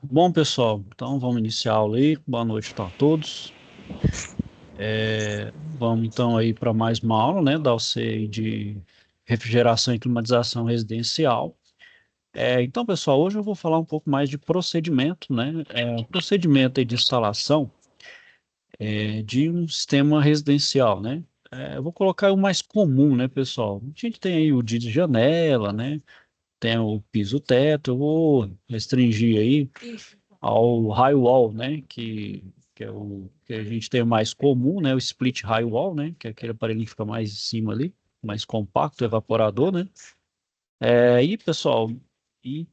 Bom, pessoal, então vamos iniciar a aula aí. Boa noite a todos. Vamos então aí para mais uma aula, né, da UC de refrigeração e climatização residencial. Então, pessoal, hoje eu vou falar um pouco mais de procedimento, né, procedimento aí de instalação de um sistema residencial, né. Eu vou colocar o mais comum, né, pessoal. A gente tem aí o de janela, né, tem o piso-teto. Eu vou restringir aí ao high wall, né, que é o que a gente tem o mais comum, né, o split high wall, né, que é aquele aparelho que fica mais em cima ali, mais compacto, evaporador, né. E pessoal, e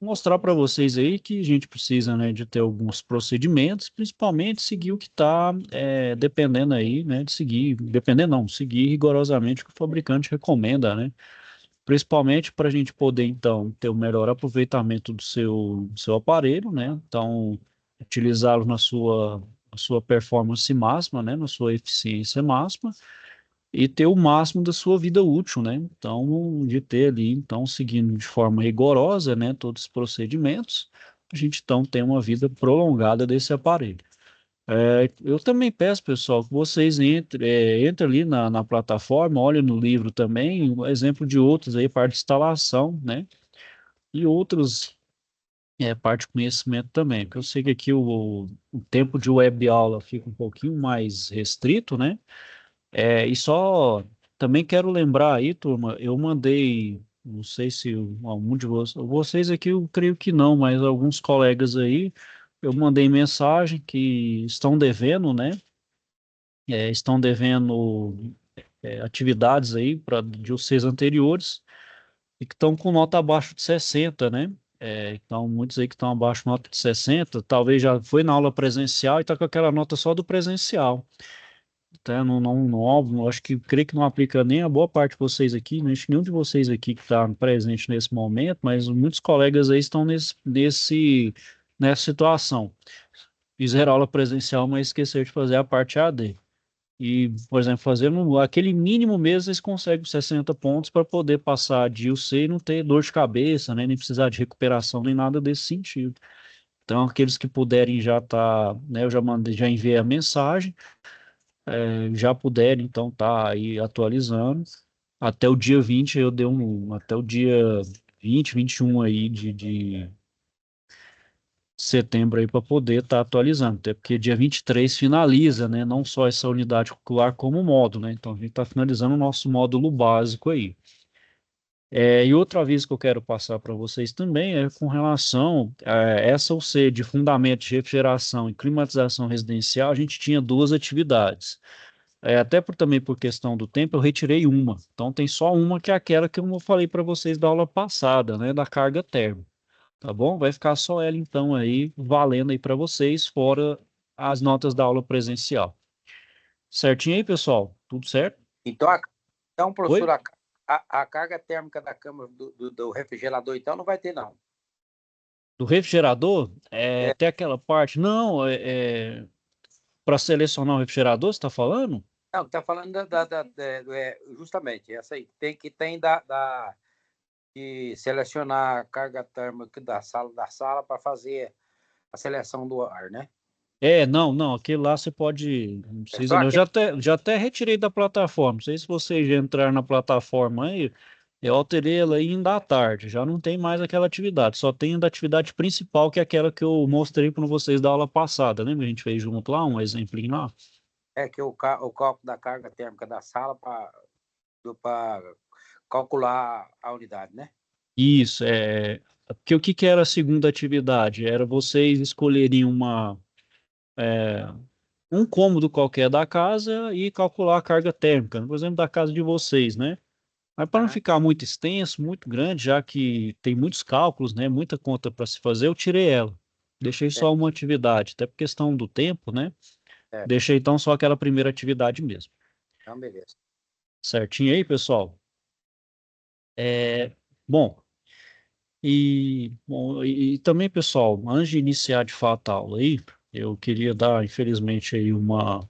mostrar para vocês aí que a gente precisa, né, de ter alguns procedimentos, principalmente seguir o que está dependendo aí, né, de seguir, dependendo não, seguir rigorosamente o que o fabricante recomenda, né, principalmente para a gente poder, então, ter o melhor aproveitamento do seu aparelho, né? Então, utilizá-lo na sua performance máxima, né? Na sua eficiência máxima e ter o máximo da sua vida útil, né? Então, de ter ali, então, seguindo de forma rigorosa, né? Todos os procedimentos, a gente, então, tem uma vida prolongada desse aparelho. Eu também peço, pessoal, que vocês entrem ali na plataforma, olhem no livro também, um exemplo de outros aí, parte de instalação, né? E outros, parte de conhecimento também, porque eu sei que aqui o tempo de web aula fica um pouquinho mais restrito, né? E só também quero lembrar aí, turma, eu mandei, não sei se algum de vocês aqui eu creio que não, mas alguns colegas aí, eu mandei mensagem que estão devendo, né? Estão devendo atividades aí de vocês anteriores e que estão com nota abaixo de 60, né? Então, muitos aí que estão abaixo de nota de 60, talvez já foi na aula presencial e está com aquela nota só do presencial. Então, não, acho que creio que não aplica nem a boa parte de vocês aqui, né? Acho que nenhum de vocês aqui que está presente nesse momento, mas muitos colegas aí estão nessa situação. Fizeram aula presencial, mas esqueceram de fazer a parte AD. E, por exemplo, fazendo aquele mínimo mesmo, eles conseguem 60 pontos para poder passar de UC e não ter dor de cabeça, né? Nem precisar de recuperação, nem nada desse sentido. Então, aqueles que puderem já tá, né? Eu já mandei, já enviei a mensagem, já puderem, então tá aí atualizando. Até o dia 20 eu dei até o dia 20, 21 aí de setembro aí para poder estar atualizando, até porque dia 23 finaliza, né, não só essa unidade curricular como o módulo, né, então a gente está finalizando o nosso módulo básico aí. E outro aviso que eu quero passar para vocês também é com relação a essa UC de fundamento de refrigeração e climatização residencial. A gente tinha duas atividades. Até também por questão do tempo, eu retirei uma. Então tem só uma que é aquela que eu falei para vocês da aula passada, né, da carga térmica. Tá bom? Vai ficar só ela então aí valendo aí para vocês, fora as notas da aula presencial. Certinho aí, pessoal? Tudo certo? Então, professor, Oi? a carga térmica da câmara do refrigerador, então, não vai ter, não. Do refrigerador, É, tem aquela parte. Não, para selecionar o refrigerador, você está falando? não, está falando justamente, essa aí. Tem de selecionar a carga térmica da sala para fazer a seleção do ar, né? Não, aquele lá você pode. Não É só precisa, não. Eu aquele. já até retirei da plataforma. Não sei se vocês já entraram na plataforma aí. Eu alterei ela ainda à tarde. Já não tem mais aquela atividade. Só tem da atividade principal, que é aquela que eu mostrei para vocês da aula passada. Lembra? A gente fez junto lá, um exemplinho lá. É que o cálculo da carga térmica da sala para calcular a unidade, né? Isso, porque o que que era a segunda atividade? Era vocês escolherem um cômodo qualquer da casa e calcular a carga térmica, por exemplo, da casa de vocês, né? Mas para não Aham. ficar muito extenso, muito grande, já que tem muitos cálculos, né, muita conta para se fazer, eu tirei ela. Deixei É, só uma atividade, até por questão do tempo, né? é. Deixei então só aquela primeira atividade mesmo. Então, beleza. Certinho aí, pessoal? É, bom, e também, pessoal, antes de iniciar de fato a aula aí, eu queria dar, infelizmente, aí uma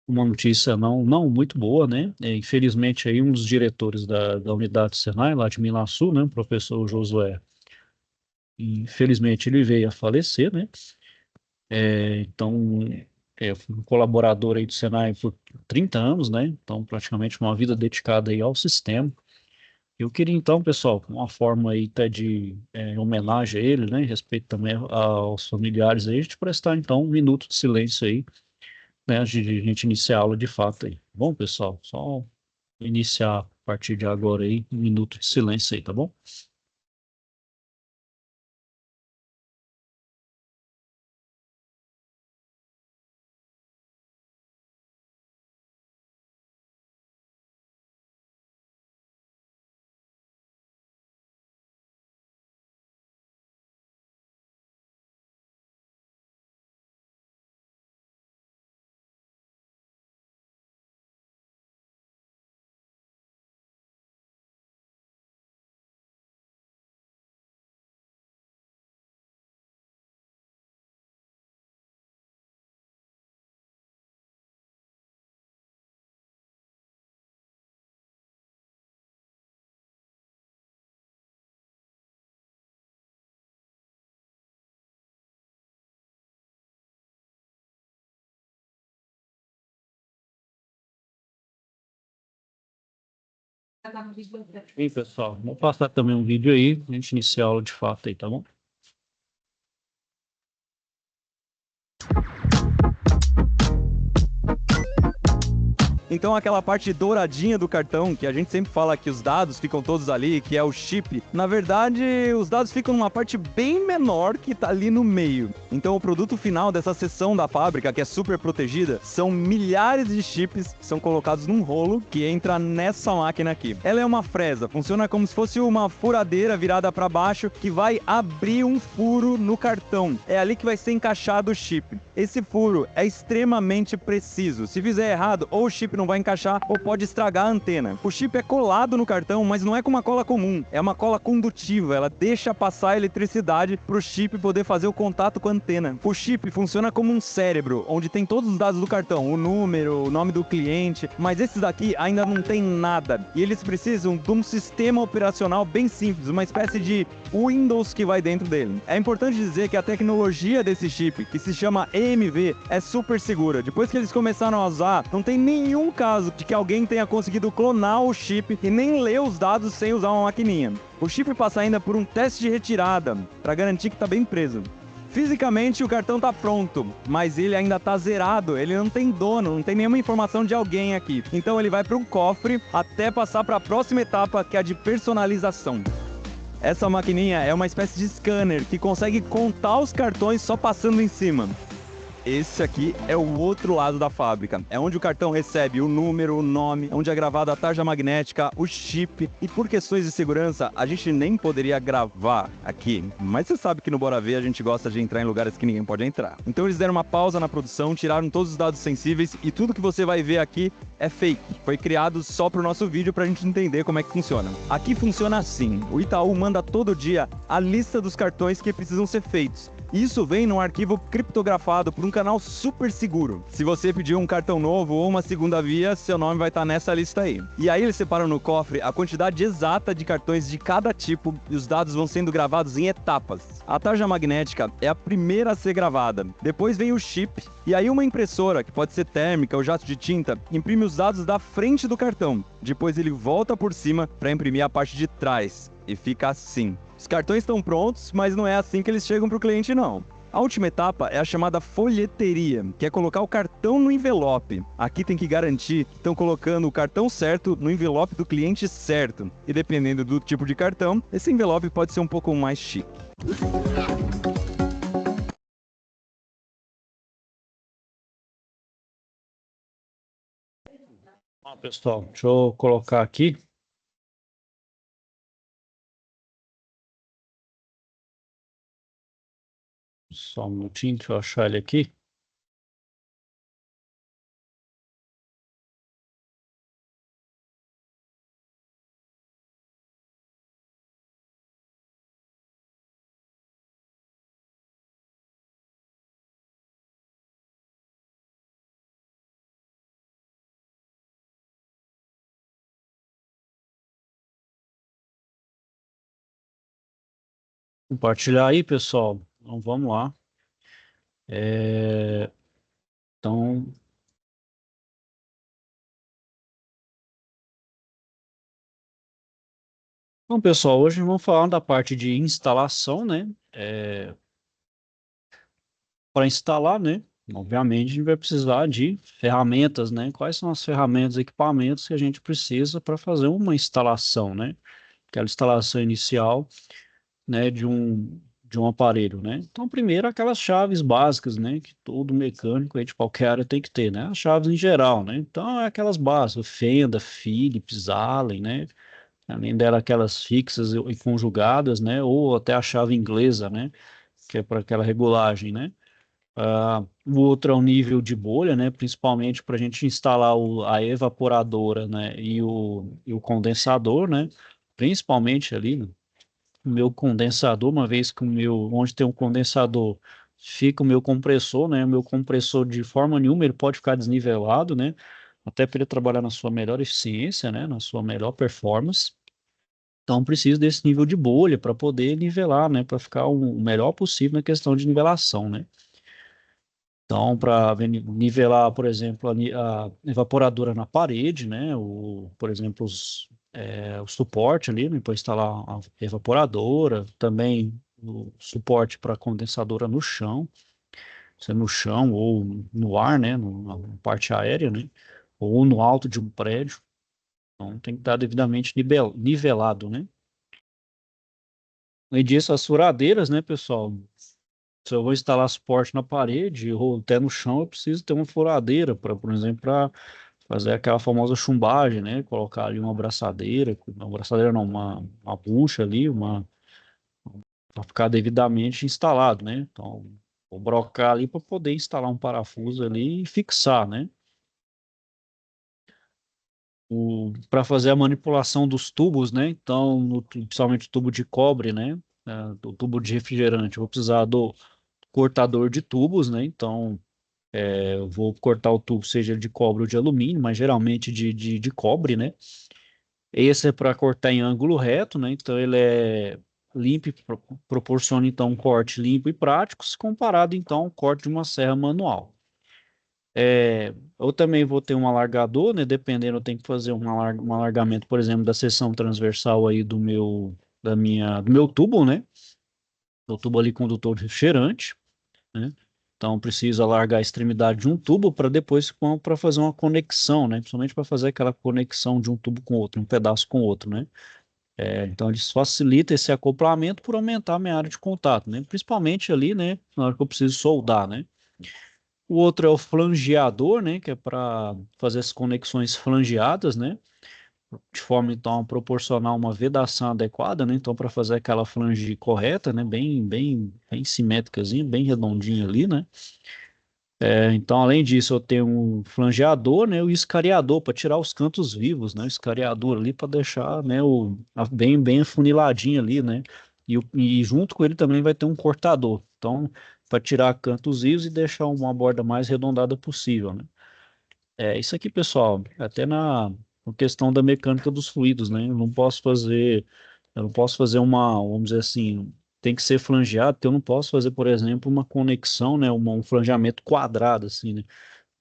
notícia não muito boa, né? Infelizmente, aí um dos diretores da unidade Senai, lá de Minasul, né, o professor Josué, Infelizmente ele veio a falecer, né? Então, eu fui um colaborador aí do Senai por 30 anos, né? Então, praticamente uma vida dedicada aí ao sistema. Eu queria então, pessoal, uma forma aí até de homenagem a ele, né? Em respeito também aos familiares aí, a gente prestar então um minuto de silêncio aí, né? Antes de a gente iniciar a aula de fato aí. Bom, pessoal, só iniciar a partir de agora aí, um minuto de silêncio aí, tá bom? Bem, pessoal, vou passar também um vídeo aí, pra gente iniciar a aula de fato aí, tá bom? Então aquela parte douradinha do cartão, que a gente sempre fala que os dados ficam todos ali, que é o chip, na verdade os dados ficam numa parte bem menor que tá ali no meio. Então o produto final dessa seção da fábrica, que é super protegida, são milhares de chips que são colocados num rolo que entra nessa máquina aqui. Ela é uma fresa, funciona como se fosse uma furadeira virada para baixo que vai abrir um furo no cartão. É ali que vai ser encaixado o chip. Esse furo é extremamente preciso. Se fizer errado, ou o chip não vai encaixar ou pode estragar a antena. O chip é colado no cartão, mas não é com uma cola comum. É uma cola condutiva. Ela deixa passar a eletricidade para o chip poder fazer o contato com a antena. O chip funciona como um cérebro, onde tem todos os dados do cartão, o número, o nome do cliente, mas esses daqui ainda não tem nada. E eles precisam de um sistema operacional bem simples, uma espécie de Windows que vai dentro dele. É importante dizer que a tecnologia desse chip, que se chama EMV, é super segura. Depois que eles começaram a usar, não tem nenhum caso de que alguém tenha conseguido clonar o chip e nem ler os dados sem usar uma maquininha. O chip passa ainda por um teste de retirada, para garantir que está bem preso. Fisicamente o cartão está pronto, mas ele ainda está zerado, ele não tem dono, não tem nenhuma informação de alguém aqui. Então ele vai para um cofre até passar para a próxima etapa, que é a de personalização. Essa maquininha é uma espécie de scanner que consegue contar os cartões só passando em cima. Esse aqui é o outro lado da fábrica. É onde o cartão recebe o número, o nome, onde é gravada a tarja magnética, o chip. E por questões de segurança, a gente nem poderia gravar aqui. Mas você sabe que no Bora Ver a gente gosta de entrar em lugares que ninguém pode entrar. Então eles deram uma pausa na produção, tiraram todos os dados sensíveis e tudo que você vai ver aqui é fake. Foi criado só para o nosso vídeo para a gente entender como é que funciona. Aqui funciona assim. O Itaú manda todo dia a lista dos cartões que precisam ser feitos. Isso vem num arquivo criptografado por um canal super seguro. Se você pedir um cartão novo ou uma segunda via, seu nome vai estar nessa lista aí. E aí eles separam no cofre a quantidade exata de cartões de cada tipo e os dados vão sendo gravados em etapas. A tarja magnética é a primeira a ser gravada. Depois vem o chip e aí uma impressora, que pode ser térmica ou jato de tinta, imprime os dados da frente do cartão. Depois ele volta por cima para imprimir a parte de trás. E fica assim. Os cartões estão prontos, mas não é assim que eles chegam para o cliente, não. A última etapa é a chamada folheteria, que é colocar o cartão no envelope. Aqui tem que garantir que estão colocando o cartão certo no envelope do cliente certo. E dependendo do tipo de cartão, esse envelope pode ser um pouco mais chique. Bom, pessoal, deixa eu colocar aqui. Só um minutinho, deixa eu achar ele aqui. Compartilhar aí, pessoal. Então, vamos lá. É, então, pessoal, hoje vamos falar da parte de instalação, né? Para instalar, né? Obviamente, a gente vai precisar de ferramentas, né? Quais são as ferramentas, equipamentos que a gente precisa para fazer uma instalação, né? Aquela instalação inicial, né? De um aparelho, né? Então, primeiro, aquelas chaves básicas, né? Que todo mecânico aí de qualquer área tem que ter, né? As chaves em geral, né? Então, é aquelas básicas, Fenda, Philips, Allen, né? Além dela, aquelas fixas e conjugadas, né? Ou até a chave inglesa, né? Que é para aquela regulagem, né? O outro é o nível de bolha, né? Principalmente para a gente instalar a evaporadora, né? E o condensador, né? Principalmente ali, né? O meu condensador, uma vez que onde tem um condensador, fica o meu compressor, né? O meu compressor de forma nenhuma ele pode ficar desnivelado, né? Até para ele trabalhar na sua melhor eficiência, né? Na sua melhor performance. Então, preciso desse nível de bolha para poder nivelar, né? Para ficar o melhor possível na questão de nivelação, né? Então, para nivelar, por exemplo, a evaporadora na parede, né? Por exemplo, o suporte ali, né? Para instalar a evaporadora, também o suporte para condensadora no chão, se é no chão ou no ar, né? Na parte aérea, né? Ou no alto de um prédio. Então, tem que estar devidamente nivelado, né? Além disso, as furadeiras, né, pessoal? Se eu vou instalar suporte na parede ou até no chão, eu preciso ter uma furadeira, por exemplo, para fazer aquela famosa chumbagem, né? Colocar ali uma abraçadeira não, uma bucha ali, para ficar devidamente instalado, né? Então, vou brocar ali para poder instalar um parafuso ali e fixar, né? Para fazer a manipulação dos tubos, né? Então, principalmente o tubo de cobre, né? O tubo de refrigerante, eu vou precisar do cortador de tubos, né? Então, eu vou cortar o tubo, seja de cobre ou de alumínio, mas geralmente de cobre, né? Esse é para cortar em ângulo reto, né? Então ele é limpo, e proporciona então um corte limpo e prático, se comparado então ao corte de uma serra manual. Eu também vou ter um alargador, né? Dependendo, eu tenho que fazer um alargamento, por exemplo, da seção transversal aí do meu tubo, né? Do tubo ali condutor de refrigerante, né? Então preciso alargar a extremidade de um tubo para depois para fazer uma conexão, né? Principalmente para fazer aquela conexão de um tubo com outro, um pedaço com outro, né? Então isso facilita esse acoplamento por aumentar a minha área de contato, né? Principalmente ali, né? Na hora que eu preciso soldar, né? O outro é o flangeador, né? Que é para fazer as conexões flangeadas, né? De forma então a proporcionar uma vedação adequada, né? Então para fazer aquela flange correta, né? Bem, bem, bem simétricazinha, bem redondinha ali, né? Então, além disso, eu tenho um flangeador, né, o escariador para tirar os cantos vivos, né, o escariador ali para deixar, né, bem, bem afuniladinho ali, né, e junto com ele também vai ter um cortador, então, para tirar cantos vivos e deixar uma borda mais arredondada possível, né. Isso aqui, pessoal, até na questão da mecânica dos fluidos, né, eu não posso fazer vamos dizer assim, tem que ser flangeado, porque eu não posso fazer, por exemplo, uma conexão, né, um flangeamento quadrado, assim, né,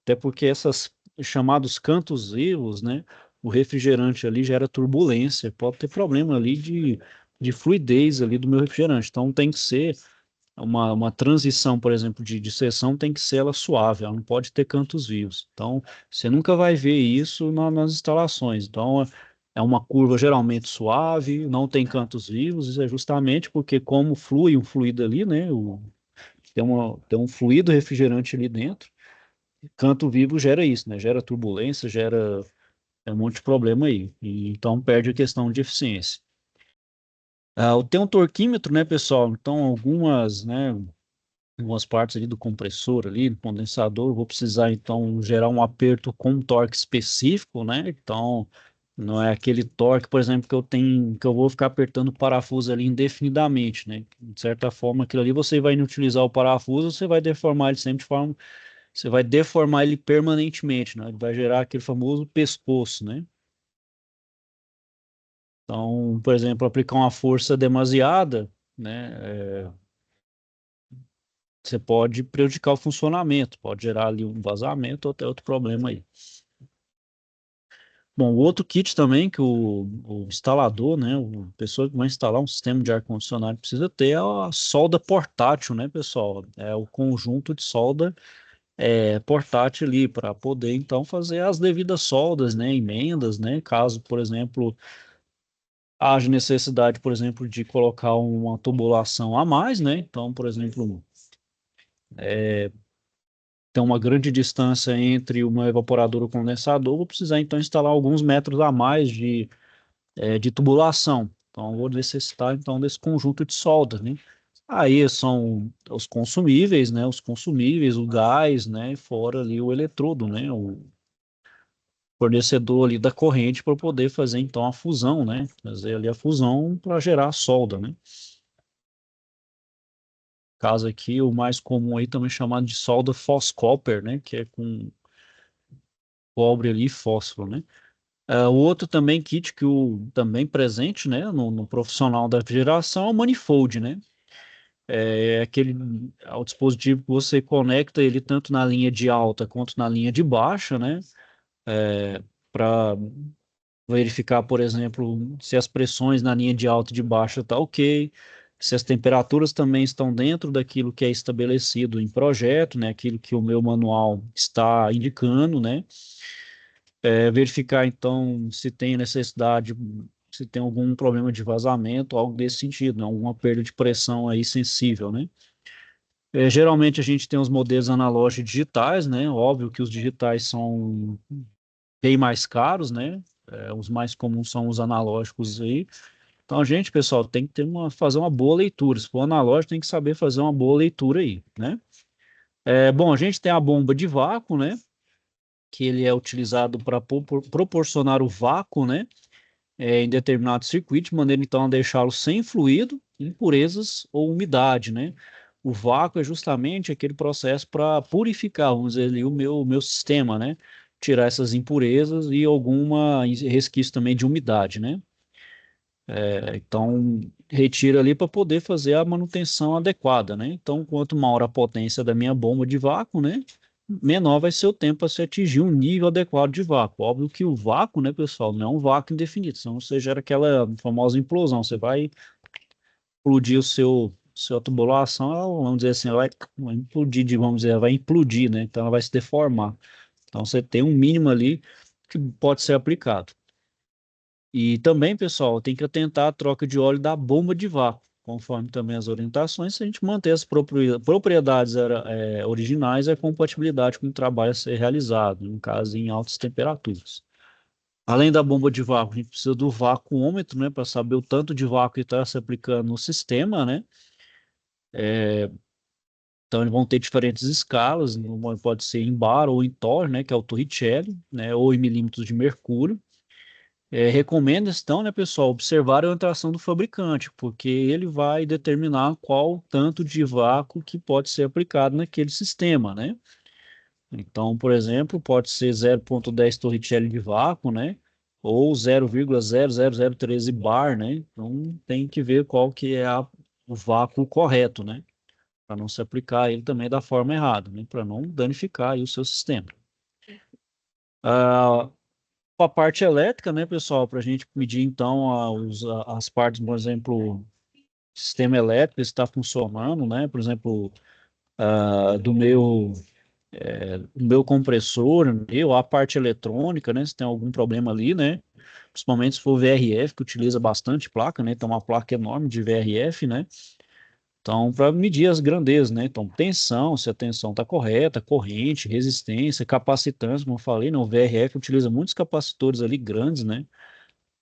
até porque esses chamados cantos vivos, né? O refrigerante ali gera turbulência, pode ter problema ali de fluidez ali do meu refrigerante. Então tem que ser uma transição, por exemplo, de seção, tem que ser ela suave, ela não pode ter cantos vivos. Então você nunca vai ver isso nas instalações. Então é uma curva geralmente suave, não tem cantos vivos, isso é justamente porque como flui um fluido ali, né? Tem um fluido refrigerante ali dentro. Canto vivo gera isso, né? Gera turbulência, gera um monte de problema aí. E, então perde a questão de eficiência. Tem um torquímetro, né, pessoal? Então algumas partes ali do compressor ali, do condensador, eu vou precisar então gerar um aperto com um torque específico, né? Então não é aquele torque, por exemplo, que eu vou ficar apertando o parafuso ali indefinidamente, né? De certa forma, aquilo ali você vai inutilizar o parafuso, você vai deformar ele sempre de forma. Você vai deformar ele permanentemente, né? Ele vai gerar aquele famoso pescoço, né? Então, por exemplo, aplicar uma força demasiada, né, você pode prejudicar o funcionamento, pode gerar ali um vazamento ou até outro problema aí. Bom, o outro kit também que o instalador, né, a pessoa que vai instalar um sistema de ar-condicionado precisa ter é a solda portátil, né, pessoal? É o conjunto de solda portátil ali para poder então fazer as devidas soldas, né, emendas, né, caso, por exemplo, haja necessidade, por exemplo, de colocar uma tubulação a mais, né? Então, por exemplo, tem uma grande distância entre uma evaporadora e o condensador, vou precisar então instalar alguns metros a mais de tubulação. Então, eu vou necessitar então desse conjunto de soldas, né? Aí são os consumíveis, né? Os consumíveis, o gás, né? Fora ali o eletrodo, né? O fornecedor ali da corrente para poder fazer então a fusão, né? Fazer ali a fusão para gerar a solda, né? Caso aqui, o mais comum aí também chamado de solda Foscopper, né? Que é com cobre ali e fósforo, né? O outro também kit que o também presente, né, no profissional da refrigeração é o manifold, né? É o dispositivo que você conecta ele tanto na linha de alta quanto na linha de baixa, né? Para verificar, por exemplo, se as pressões na linha de alta e de baixa tá ok, se as temperaturas também estão dentro daquilo que é estabelecido em projeto, né? Aquilo que o meu manual está indicando, né? Verificar então se tem necessidade, se tem algum problema de vazamento, algo desse sentido, né? Alguma perda de pressão aí sensível, né? Geralmente a gente tem os modelos analógicos digitais, né? Óbvio que os digitais são bem mais caros, né? Os mais comuns são os analógicos aí. Então, gente, pessoal, tem que fazer uma boa leitura. Se for analógico, tem que saber fazer uma boa leitura aí, né? Bom, a gente tem a bomba de vácuo, né? Que ele é utilizado para proporcionar o vácuo, né? Em determinado circuito, de maneira então a deixá-lo sem fluido, impurezas ou umidade, né? O vácuo é justamente aquele processo para purificar, vamos dizer ali, o meu sistema, né? Tirar essas impurezas e alguma resquício também de umidade, né? Então, retira ali para poder fazer a manutenção adequada, né? Então, quanto maior a potência da minha bomba de vácuo, né? Menor vai ser o tempo para se atingir um nível adequado de vácuo. Óbvio que o vácuo, né, pessoal, não é um vácuo indefinido, senão você gera aquela famosa implosão. Você vai explodir sua tubulação, ela, vamos dizer assim, ela vai implodir, vamos dizer, ela vai implodir, né? Então ela vai se deformar. Então você tem um mínimo ali que pode ser aplicado. E também, pessoal, tem que atentar à troca de óleo da bomba de vácuo, conforme também as orientações, se a gente manter as propriedades originais e a compatibilidade com o trabalho a ser realizado, no caso em altas temperaturas. Além da bomba de vácuo, a gente precisa do vacuômetro, né, para saber o tanto de vácuo que está se aplicando no sistema, né? Então, eles vão ter diferentes escalas, pode ser em bar ou em torr, né, que é o Torricelli, né, ou em milímetros de mercúrio. Recomenda, então, né, pessoal, observar a orientação do fabricante, porque ele vai determinar qual tanto de vácuo que pode ser aplicado naquele sistema, né? Então, por exemplo, pode ser 0,10 Torricelli de vácuo, né? Ou 0,0013 bar, né? Então, tem que ver qual que é o vácuo correto, né? Para não se aplicar ele também da forma errada, né? Para não danificar aí o seu sistema. Ah, a parte elétrica, né, pessoal, para a gente medir então as partes, por exemplo, o sistema elétrico está funcionando, né, por exemplo, do meu compressor, a parte eletrônica, né, se tem algum problema ali, né, principalmente se for VRF, que utiliza bastante placa, né, tem uma placa enorme de VRF, né, então, para medir as grandezas, né? Então, tensão, se a tensão está correta, corrente, resistência, capacitância, como eu falei, né? O VRF utiliza muitos capacitores ali grandes, né?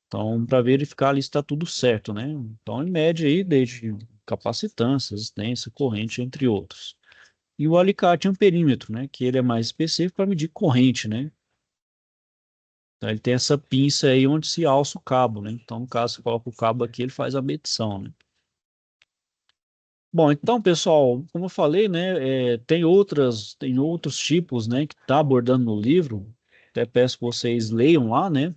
Então, para verificar ali se está tudo certo, né? Então, em média aí, desde capacitância, resistência, corrente, entre outros. E o alicate amperímetro, né? Que ele é mais específico para medir corrente, né? Então, ele tem essa pinça aí onde se alça o cabo, né? Então, no caso, você coloca o cabo aqui, ele faz a medição, né? Bom, então, pessoal, como eu falei, né, tem outros tipos, né, que está abordando no livro. Até peço que vocês leiam lá, né?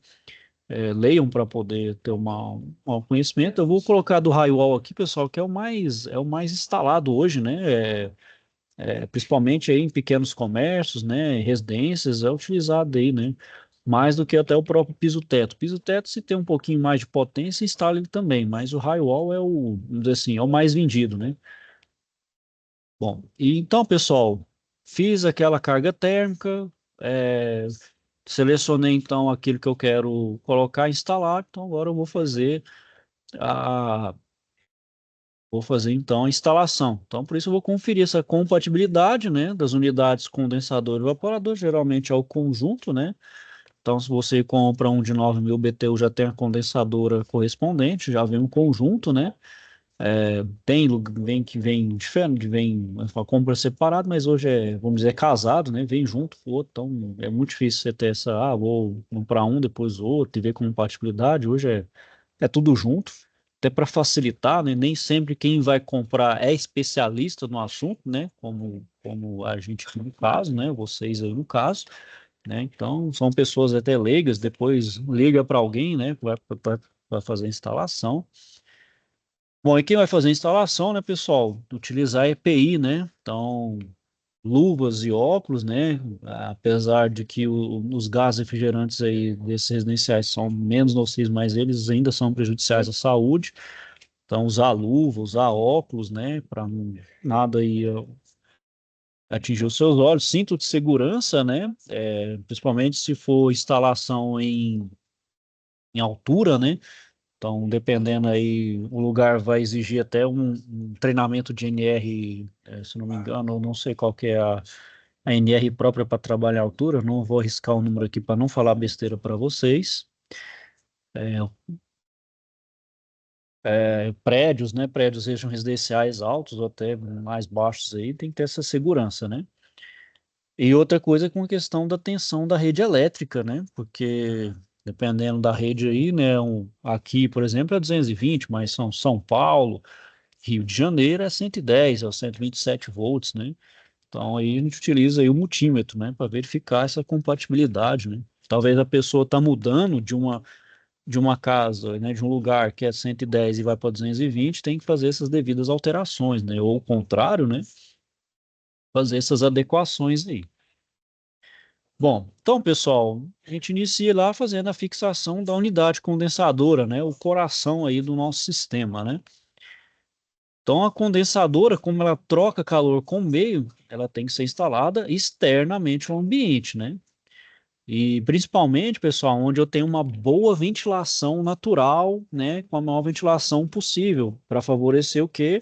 leiam para poder ter um conhecimento. Eu vou colocar do Highwall aqui, pessoal, que é o mais instalado hoje, né? Principalmente aí em pequenos comércios, né? Residências, é utilizado aí, né? Mais do que até o próprio piso-teto. Piso-teto, se tem um pouquinho mais de potência, instala ele também, mas o Highwall vamos dizer assim, é o mais vendido, né? Bom, e então, pessoal, fiz aquela carga térmica, é, selecionei então aquilo que eu quero colocar e instalar, então agora eu a vou fazer então a instalação. Então, por isso eu vou conferir essa compatibilidade, né, das unidades condensador e evaporador, geralmente é o conjunto, né? Então, se você compra um de 9.000 BTU, já tem a condensadora correspondente, já vem um conjunto, né? Vem diferente, vem uma compra separada, mas hoje vamos dizer, casado, né? Vem junto com o outro, então é muito difícil você ter vou comprar um, depois outro, e ver compatibilidade. Hoje é tudo junto, até para facilitar, né? Nem sempre quem vai comprar é especialista no assunto, né? Como a gente aqui no caso, né? Vocês aí no caso, né? Então são pessoas até leigas, depois liga para alguém, né? Vai fazer a instalação. Bom, e quem vai fazer a instalação, né, pessoal? Utilizar EPI, né? Então, luvas e óculos, né? Apesar de que os gases refrigerantes aí desses residenciais são menos nocivos, mas eles ainda são prejudiciais à saúde. Então, usar luva, usar óculos, né? Para nada aí atingir os seus olhos. Cinto de segurança, né? Principalmente se for instalação em altura, né? Então, dependendo aí, o lugar vai exigir até um treinamento de NR, se não me engano, eu não sei qual que é a NR própria para trabalhar a altura, não vou arriscar o número aqui para não falar besteira para vocês. Prédios, né? Prédios sejam residenciais altos ou até mais baixos aí, tem que ter essa segurança, né? E outra coisa é com a questão da tensão da rede elétrica, né? Porque dependendo da rede aí, né? Aqui, por exemplo, é 220, mas São Paulo, Rio de Janeiro é 110, é o 127 volts, né? Então aí a gente utiliza aí o multímetro, né, para verificar essa compatibilidade, né? Talvez a pessoa está mudando de uma casa, né, de um lugar que é 110 e vai para 220, tem que fazer essas devidas alterações, né? Ou o contrário, né? Fazer essas adequações aí. Bom, então, pessoal, a gente inicia lá fazendo a fixação da unidade condensadora, né? O coração aí do nosso sistema, né? Então, a condensadora, como ela troca calor com o meio, ela tem que ser instalada externamente ao ambiente, né? E principalmente, pessoal, onde eu tenho uma boa ventilação natural, né? Com a maior ventilação possível, para favorecer o quê?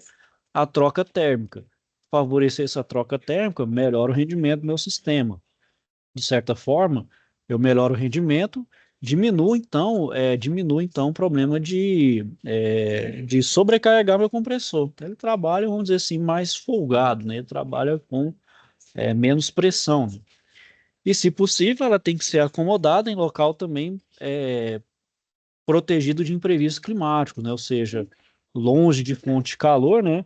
A troca térmica. Favorecer essa troca térmica, melhora o rendimento do meu sistema. De certa forma, eu melhoro o rendimento, diminui então o problema de sobrecarregar meu compressor. Então, ele trabalha, vamos dizer assim, mais folgado, né? Ele trabalha com menos pressão, né? E, se possível, ela tem que ser acomodada em local também protegido de imprevistos climáticos, né? Ou seja, longe de fonte de calor, né?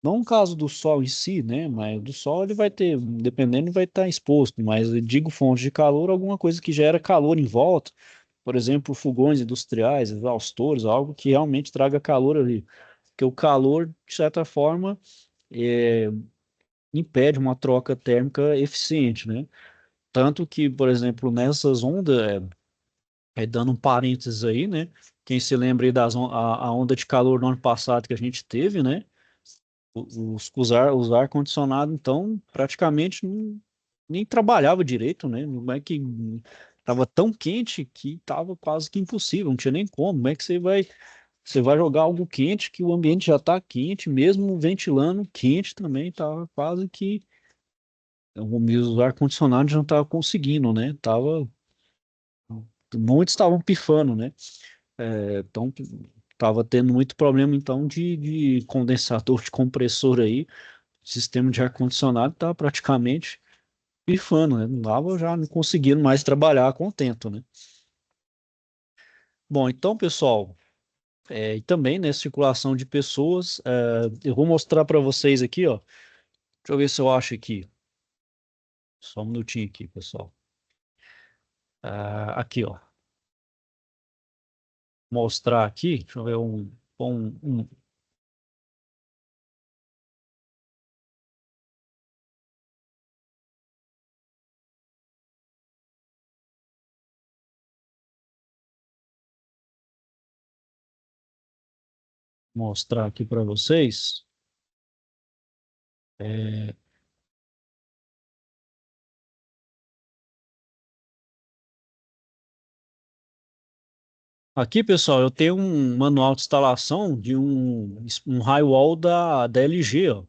Não o caso do sol em si, né? Mas do sol ele vai ter, dependendo, vai estar exposto. Mas eu digo fonte de calor, alguma coisa que gera calor em volta. Por exemplo, fogões industriais, exaustores, algo que realmente traga calor ali. Porque o calor, de certa forma, é, impede uma troca térmica eficiente, né? Tanto que, por exemplo, nessas ondas, dando um parênteses aí, né? Quem se lembra aí a onda de calor no ano passado que a gente teve, né? Os ar-condicionado, então, praticamente nem trabalhava direito, né? Como é que tava tão quente que tava quase que impossível, não tinha nem como. Como é que você vai jogar algo quente que o ambiente já está quente, mesmo ventilando quente também, tava quase que os ar-condicionado já não tava conseguindo, né? Muitos estavam pifando, né? Então, tava tendo muito problema então de condensador, de compressor aí. O sistema de ar-condicionado tá praticamente pifando, né? Não dava já não conseguindo mais trabalhar contento, né? Bom, então, pessoal, e também, né, circulação de pessoas, eu vou mostrar para vocês aqui, ó. Deixa eu ver se eu acho aqui. Só um minutinho aqui, pessoal. Aqui, ó. mostrar aqui, deixa eu ver um mostrar aqui para vocês. É, aqui, pessoal, eu tenho um manual de instalação de um Highwall da LG, ó.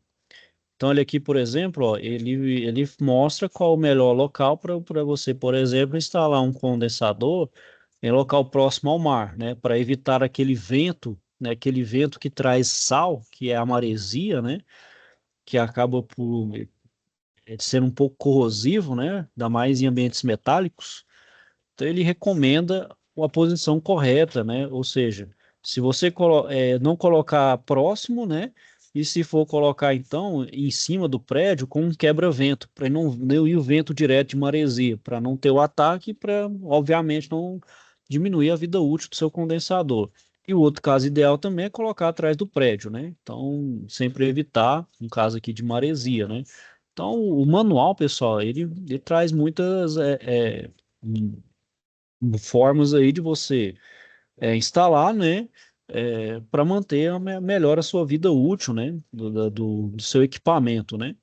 Então, ele aqui, por exemplo, ó, ele mostra qual o melhor local para você, por exemplo, instalar um condensador em local próximo ao mar, né? Para evitar aquele vento, né? Aquele vento que traz sal, que é a maresia, né? Que acaba por ser um pouco corrosivo, né? Ainda mais em ambientes metálicos. Então, ele recomenda a posição correta, né? Ou seja, se você não colocar próximo, né? E se for colocar, então, em cima do prédio com um quebra-vento, para não ir o vento direto de maresia, para não ter o ataque, para, obviamente, não diminuir a vida útil do seu condensador. E o outro caso ideal também é colocar atrás do prédio, né? Então, sempre evitar, um caso aqui de maresia, né? Então, o manual, pessoal, ele traz muitas formas aí de você instalar, né, para manter melhor a sua vida útil, né, do seu equipamento, né.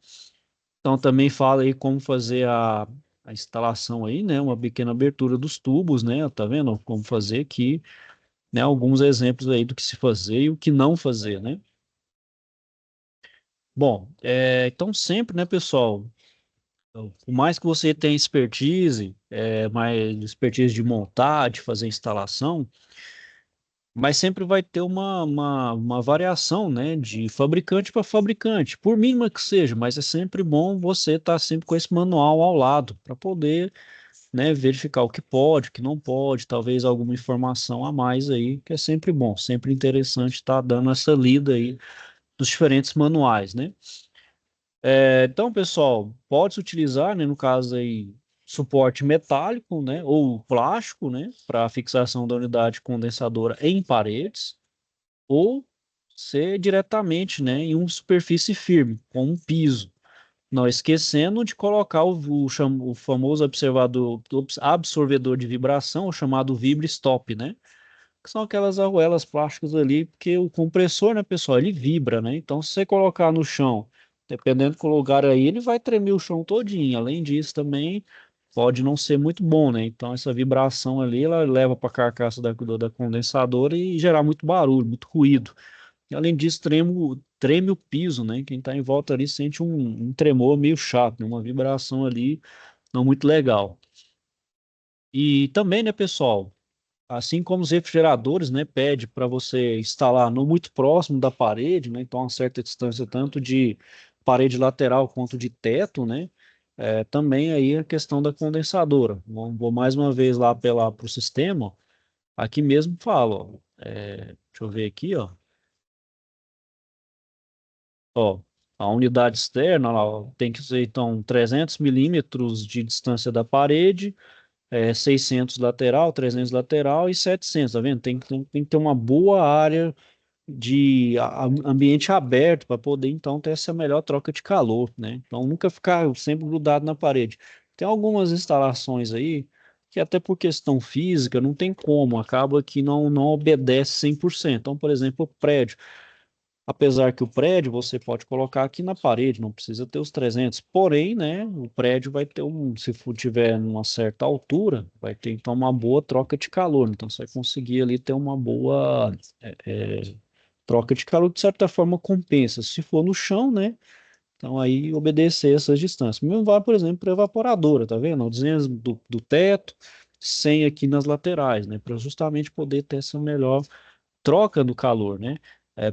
Então também fala aí como fazer a instalação aí, né, uma pequena abertura dos tubos, né, tá vendo como fazer aqui, né, alguns exemplos aí do que se fazer e o que não fazer, né. Bom, então sempre, né, pessoal, por mais que você tenha expertise, mais expertise de montar, de fazer instalação, mas sempre vai ter uma variação, né, de fabricante para fabricante, por mínima que seja, mas é sempre bom você estar sempre com esse manual ao lado, para poder, né, verificar o que pode, o que não pode, talvez alguma informação a mais aí, que é sempre bom, sempre interessante estar dando essa lida aí dos diferentes manuais, né. Então, pessoal, pode-se utilizar, né, no caso aí, suporte metálico, né, ou plástico, né, para fixação da unidade condensadora em paredes, ou ser diretamente, né, em uma superfície firme, com um piso. Não esquecendo de colocar o famoso absorvedor de vibração, o chamado Vibra-Stop, né? Que são aquelas argoelas plásticas ali, porque o compressor, né, pessoal, ele vibra, né? Então, se você colocar no chão, dependendo do lugar aí, ele vai tremer o chão todinho. Além disso, também pode não ser muito bom, né? Então, essa vibração ali, ela leva para a carcaça da condensadora e gerar muito barulho, muito ruído. E, além disso, treme o piso, né? Quem está em volta ali sente um tremor meio chato, né? Uma vibração ali não muito legal. E também, né, pessoal? Assim como os refrigeradores, né, pede para você instalar no muito próximo da parede, né, então a certa distância tanto de parede lateral quanto de teto, né, também aí a questão da condensadora. Vou mais uma vez lá apelar para o sistema, aqui mesmo falo, ó, deixa eu ver aqui, ó, a unidade externa, ó, tem que ser então 300 milímetros de distância da parede, 600 lateral, 300 lateral e 700, tá vendo? Tem que ter uma boa área de ambiente aberto para poder então ter essa melhor troca de calor, né? Então nunca ficar sempre grudado na parede. Tem algumas instalações aí que até por questão física não tem como, acaba que não obedece 100%. Então, por exemplo, o prédio. Apesar que o prédio você pode colocar aqui na parede, não precisa ter os 300. Porém, né, o prédio vai ter se tiver numa certa altura, vai ter então uma boa troca de calor. Então você vai conseguir ali ter uma boa troca de calor, de certa forma compensa. Se for no chão, né, então aí obedecer essas distâncias. Mesmo vai, por exemplo, para evaporadora, tá vendo? 200 do teto, 100 aqui nas laterais, né, para justamente poder ter essa melhor troca do calor, né?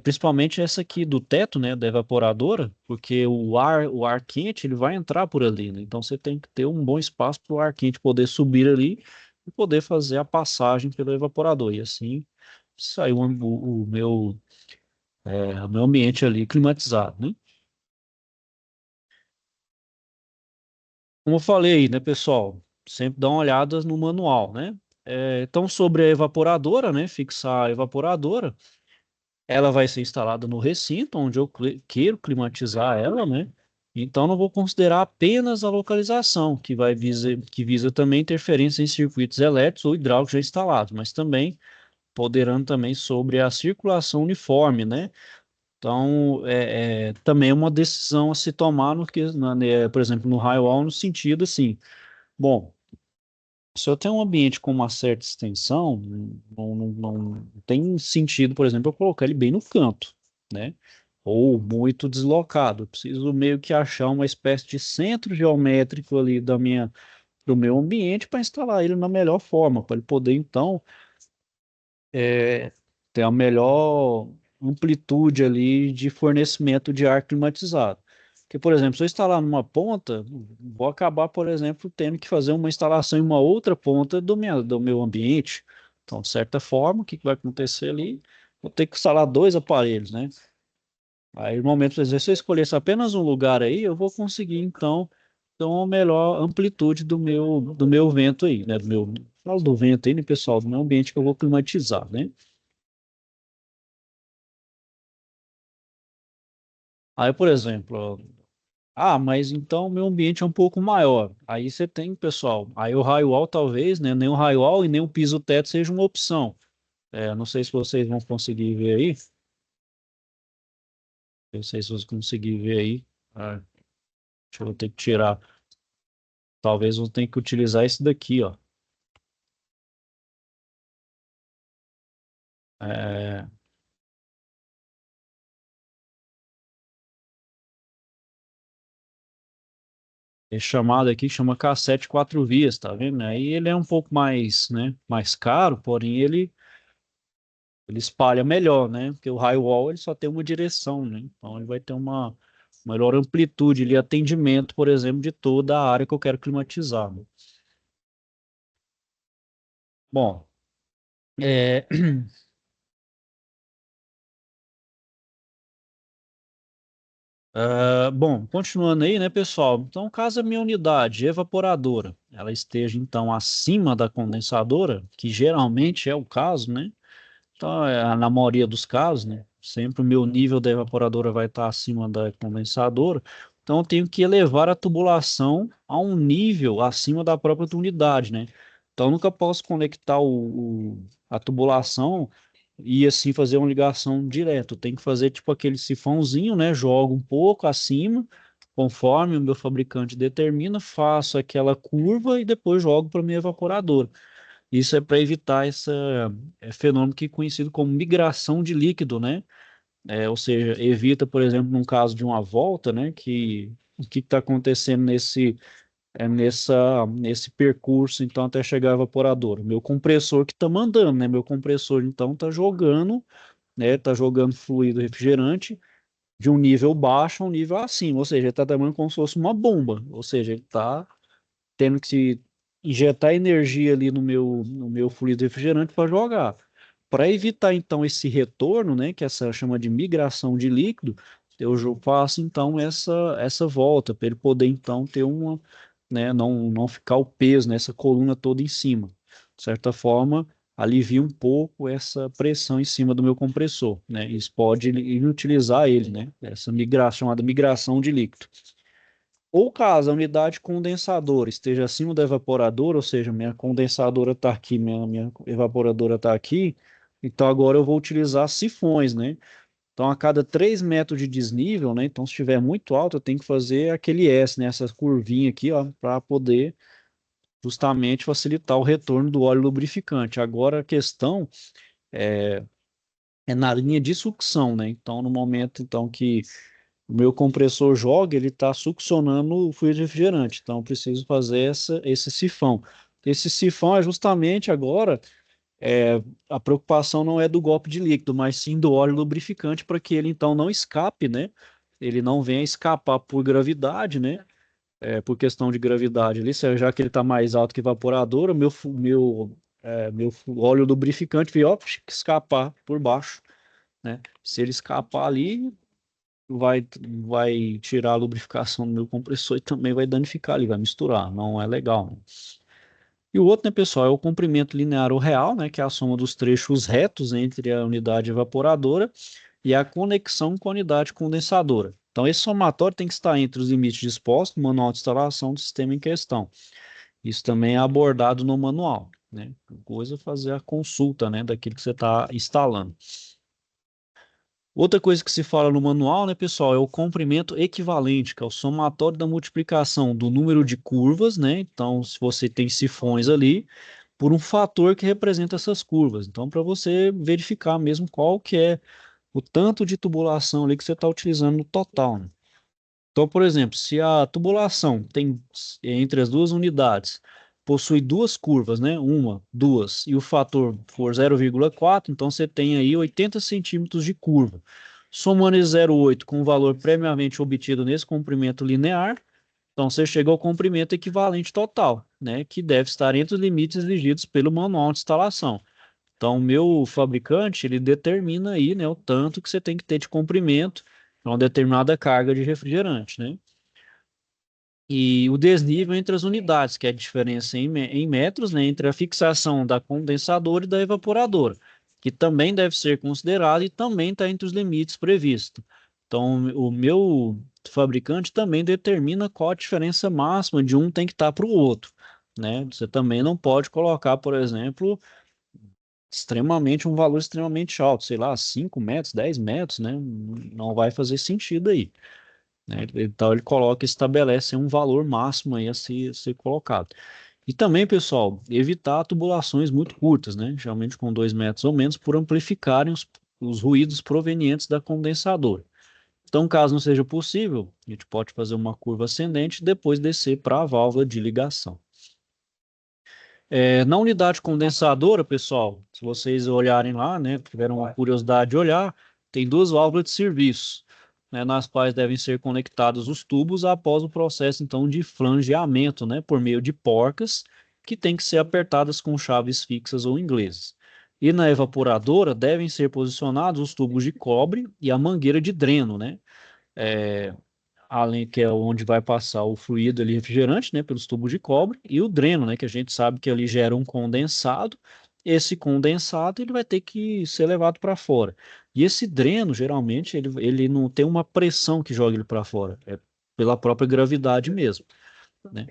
Principalmente essa aqui do teto, né, da evaporadora, porque o ar quente ele vai entrar por ali, né? Então você tem que ter um bom espaço para o ar quente poder subir ali e poder fazer a passagem pelo evaporador. E assim saiu o meu ambiente ali climatizado, né? Como eu falei, né, pessoal, sempre dá uma olhada no manual, né? Então, sobre a evaporadora, né, fixar a evaporadora, ela vai ser instalada no recinto onde eu queiro climatizar ela, né? Então, não vou considerar apenas a localização, que visa também interferência em circuitos elétricos ou hidráulicos já instalados, mas também poderando também sobre a circulação uniforme, né? Então, também é uma decisão a se tomar, por exemplo, no raio-wall, no sentido assim, bom, se eu tenho um ambiente com uma certa extensão, não tem sentido, por exemplo, eu colocar ele bem no canto, né? Ou muito deslocado. Eu preciso meio que achar uma espécie de centro geométrico ali do meu ambiente para instalar ele na melhor forma, para ele poder, então, ter a melhor amplitude ali de fornecimento de ar climatizado. Porque, por exemplo, se eu instalar numa ponta, vou acabar, por exemplo, tendo que fazer uma instalação em uma outra ponta do meu ambiente. Então, de certa forma, o que vai acontecer ali? Vou ter que instalar dois aparelhos, né? Aí, no momento, por exemplo, se eu escolhesse apenas um lugar aí, eu vou conseguir, então, ter uma melhor amplitude do meu vento aí, né? Falo do vento aí, né, pessoal? Do meu ambiente que eu vou climatizar, né? Aí, por exemplo, mas então meu ambiente é um pouco maior. Aí você tem, pessoal, aí o raio-wall talvez, né, nem o raio-wall e nem o piso-teto seja uma opção. Não sei se vocês vão conseguir ver aí. Não sei se vocês conseguir ver aí. Ah, deixa eu ter que tirar. Talvez eu tenha que utilizar esse daqui, ó. É, esse chamado aqui chama cassete 4 vias, tá vendo? Aí ele é um pouco mais, né, mais caro, porém ele espalha melhor, né? Porque o high-wall ele só tem uma direção, né? Então ele vai ter uma maior amplitude de atendimento, por exemplo, de toda a área que eu quero climatizar, né? Bom, é, bom, continuando aí, né, pessoal? Então, caso a minha unidade evaporadora ela esteja então acima da condensadora, que geralmente é o caso, né? Então, na maioria dos casos, né? Sempre o meu nível da evaporadora vai estar acima da condensadora. Então, eu tenho que elevar a tubulação a um nível acima da própria unidade, né? Então, eu nunca posso conectar a tubulação e assim fazer uma ligação direta. Eu tenho que fazer tipo aquele sifãozinho, né? Jogo um pouco acima, conforme o meu fabricante determina, faço aquela curva e depois jogo para minha evaporadora. Isso é para evitar esse fenômeno que é conhecido como migração de líquido, né? Ou seja, evita, por exemplo, num caso de uma volta, né? Que o que está acontecendo nesse percurso, então, até chegar ao evaporador? O meu compressor que está mandando, né? Meu compressor, então, está jogando, né? Está jogando fluido refrigerante de um nível baixo a um nível acima, ou seja, ele está trabalhando como se fosse uma bomba, ou seja, ele está tendo que injetar energia ali no meu fluido refrigerante para jogar. Para evitar então esse retorno, né, que essa chama de migração de líquido, eu faço então essa volta para ele poder então ter uma, né, não ficar o peso nessa coluna toda em cima. De certa forma, alivia um pouco essa pressão em cima do meu compressor, né? Isso pode inutilizar ele, né? Essa migração, chamada migração de líquido. Ou caso a unidade condensadora esteja acima da evaporadora, ou seja, minha condensadora está aqui, minha evaporadora está aqui, então agora eu vou utilizar sifões, né? Então, a cada 3 metros de desnível, né? Então, se estiver muito alto, eu tenho que fazer aquele S, né? Essa curvinha aqui, ó, para poder justamente facilitar o retorno do óleo lubrificante. Agora, a questão é na linha de sucção, né? Então, no momento então que o meu compressor joga, ele está succionando o fluido refrigerante. Então, eu preciso fazer esse sifão. Esse sifão é justamente agora, a preocupação não é do golpe de líquido, mas sim do óleo lubrificante para que ele então não escape, né? Ele não venha escapar por gravidade, né? Por questão de gravidade ali, já que ele está mais alto que o evaporador, meu óleo lubrificante vai ó, escapar por baixo, né? Se ele escapar ali, vai, vai tirar a lubrificação do meu compressor e também vai danificar ali, vai misturar, não é legal, né? E o outro, né, pessoal, é o comprimento linear ou real, né, que é a soma dos trechos retos entre a unidade evaporadora e a conexão com a unidade condensadora. Então, esse somatório tem que estar entre os limites dispostos no manual de instalação do sistema em questão. Isso também é abordado no manual, né? Coisa é fazer a consulta, né, daquilo que você está instalando. Outra coisa que se fala no manual, né, pessoal, é o comprimento equivalente, que é o somatório da multiplicação do número de curvas, né? Então, se você tem sifões ali, por um fator que representa essas curvas. Então, para você verificar mesmo qual que é o tanto de tubulação ali que você está utilizando no total, né? Então, por exemplo, se a tubulação tem entre as duas unidades possui duas curvas, né? Uma, duas, e o fator for 0,4, então você tem aí 80 centímetros de curva. Somando esse 0,8 com o valor previamente obtido nesse comprimento linear, então você chega ao comprimento equivalente total, né? Que deve estar entre os limites exigidos pelo manual de instalação. Então, o meu fabricante, ele determina aí, né, o tanto que você tem que ter de comprimento para uma determinada carga de refrigerante, né? E o desnível entre as unidades, que é a diferença em metros, né, entre a fixação da condensadora e da evaporadora, que também deve ser considerado e também está entre os limites previstos. Então, o meu fabricante também determina qual a diferença máxima de um tem que estar para o outro, né? Você também não pode colocar, por exemplo, um valor extremamente alto, sei lá, 5 metros, 10 metros, né? Não vai fazer sentido aí, né? Então ele coloca, estabelece um valor máximo aí a ser colocado. E também, pessoal, evitar tubulações muito curtas, né? Geralmente com 2 metros ou menos, por amplificarem os ruídos provenientes da condensadora. Então, caso não seja possível, a gente pode fazer uma curva ascendente e depois descer para a válvula de ligação. Na unidade condensadora, pessoal, se vocês olharem lá, né, tiveram uma curiosidade de olhar, tem duas válvulas de serviço, né, nas quais devem ser conectados os tubos após o processo, então, de flangeamento, né, por meio de porcas, que tem que ser apertadas com chaves fixas ou inglesas. E na evaporadora devem ser posicionados os tubos de cobre e a mangueira de dreno, né, é, além que é onde vai passar o fluido ali refrigerante, né, pelos tubos de cobre, e o dreno, né, que a gente sabe que ali gera um condensado. Esse condensado ele vai ter que ser levado para fora. E esse dreno, geralmente, ele não tem uma pressão que joga ele para fora, é pela própria gravidade mesmo, né?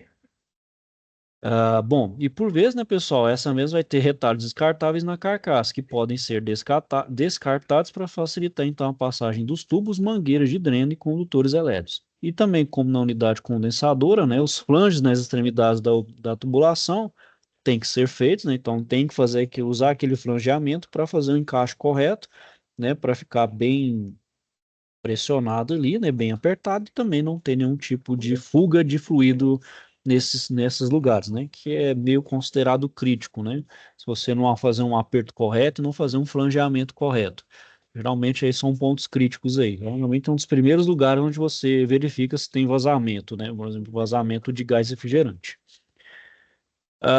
Bom, e por vezes, né, pessoal, essa mesmo vai ter retalhos descartáveis na carcaça, que podem ser descartados para facilitar, então, a passagem dos tubos, mangueiras de dreno e condutores elétricos. E também, como na unidade condensadora, né, os flanges nas extremidades da tubulação têm que ser feitos, né, então tem que usar aquele flangeamento para fazer o encaixe correto, né, para ficar bem pressionado ali, né, bem apertado, e também não ter nenhum tipo de fuga de fluido nesses lugares, né, que é meio considerado crítico, né, se você não fazer um aperto correto e não fazer um flangeamento correto. Geralmente aí são pontos críticos aí. Normalmente é um dos primeiros lugares onde você verifica se tem vazamento, né, por exemplo, vazamento de gás refrigerante.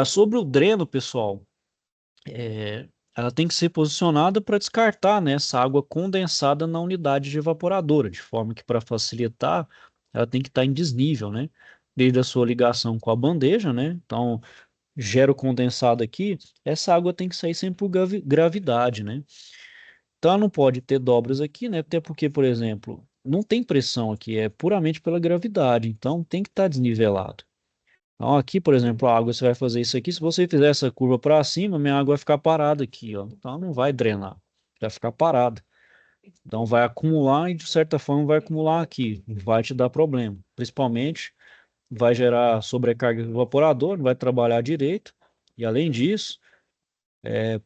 Sobre o dreno, pessoal, é, ela tem que ser posicionada para descartar, né, essa água condensada na unidade de evaporadora, de forma que, para facilitar, ela tem que estar em desnível, né, desde a sua ligação com a bandeja, né, então gera o condensado aqui, essa água tem que sair sempre por gravidade, né, então ela não pode ter dobras aqui, né, até porque, por exemplo, não tem pressão aqui, é puramente pela gravidade, então tem que estar desnivelado. Então, aqui, por exemplo, a água, você vai fazer isso aqui. Se você fizer essa curva para cima, minha água vai ficar parada aqui, ó. Então, não vai drenar, vai ficar parada. Então, vai acumular e, de certa forma, vai acumular aqui. Vai te dar problema. Principalmente, vai gerar sobrecarga do evaporador, não vai trabalhar direito. E, além disso,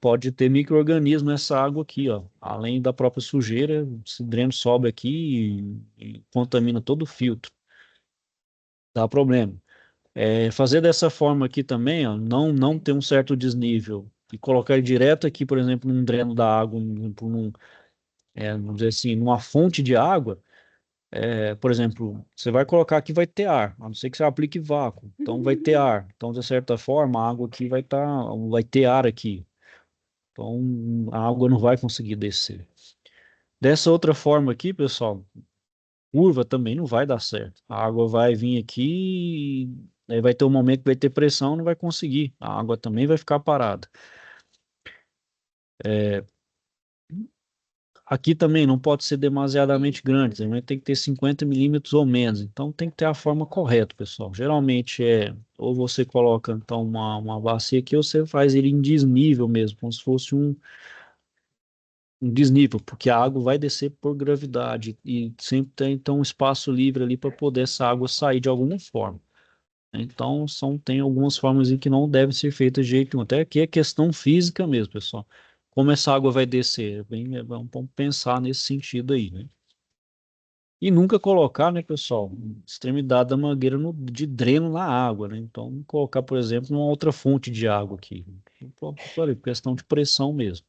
pode ter micro-organismo nessa água aqui, ó. Além da própria sujeira, esse dreno sobe aqui e contamina todo o filtro. Dá problema. Fazer dessa forma aqui também, ó, não ter um certo desnível e colocar ele direto aqui, por exemplo, num dreno da água, vamos dizer assim, numa fonte de água, por exemplo, você vai colocar aqui, vai ter ar, a não ser que você aplique vácuo, então vai ter ar. Então, de certa forma, a água aqui vai ter ar aqui. Então, a água não vai conseguir descer. Dessa outra forma aqui, pessoal, curva também não vai dar certo. A água vai vir aqui Aí vai ter um momento que vai ter pressão, não vai conseguir. A água também vai ficar parada. Aqui também não pode ser demasiadamente grande, também tem que ter 50 milímetros ou menos. Então tem que ter a forma correta, pessoal. Geralmente ou você coloca então uma bacia aqui, ou você faz ele em desnível mesmo, como se fosse um desnível, porque a água vai descer por gravidade e sempre tem então um espaço livre ali para poder essa água sair de alguma forma. Então, tem algumas formas em que não devem ser feitas de jeito nenhum. Até aqui é questão física mesmo, pessoal. Como essa água vai descer? Vamos pensar nesse sentido aí, né? E nunca colocar, né, pessoal, extremidade da mangueira de dreno na água, né? Então, colocar, por exemplo, uma outra fonte de água aqui. Por questão de pressão mesmo.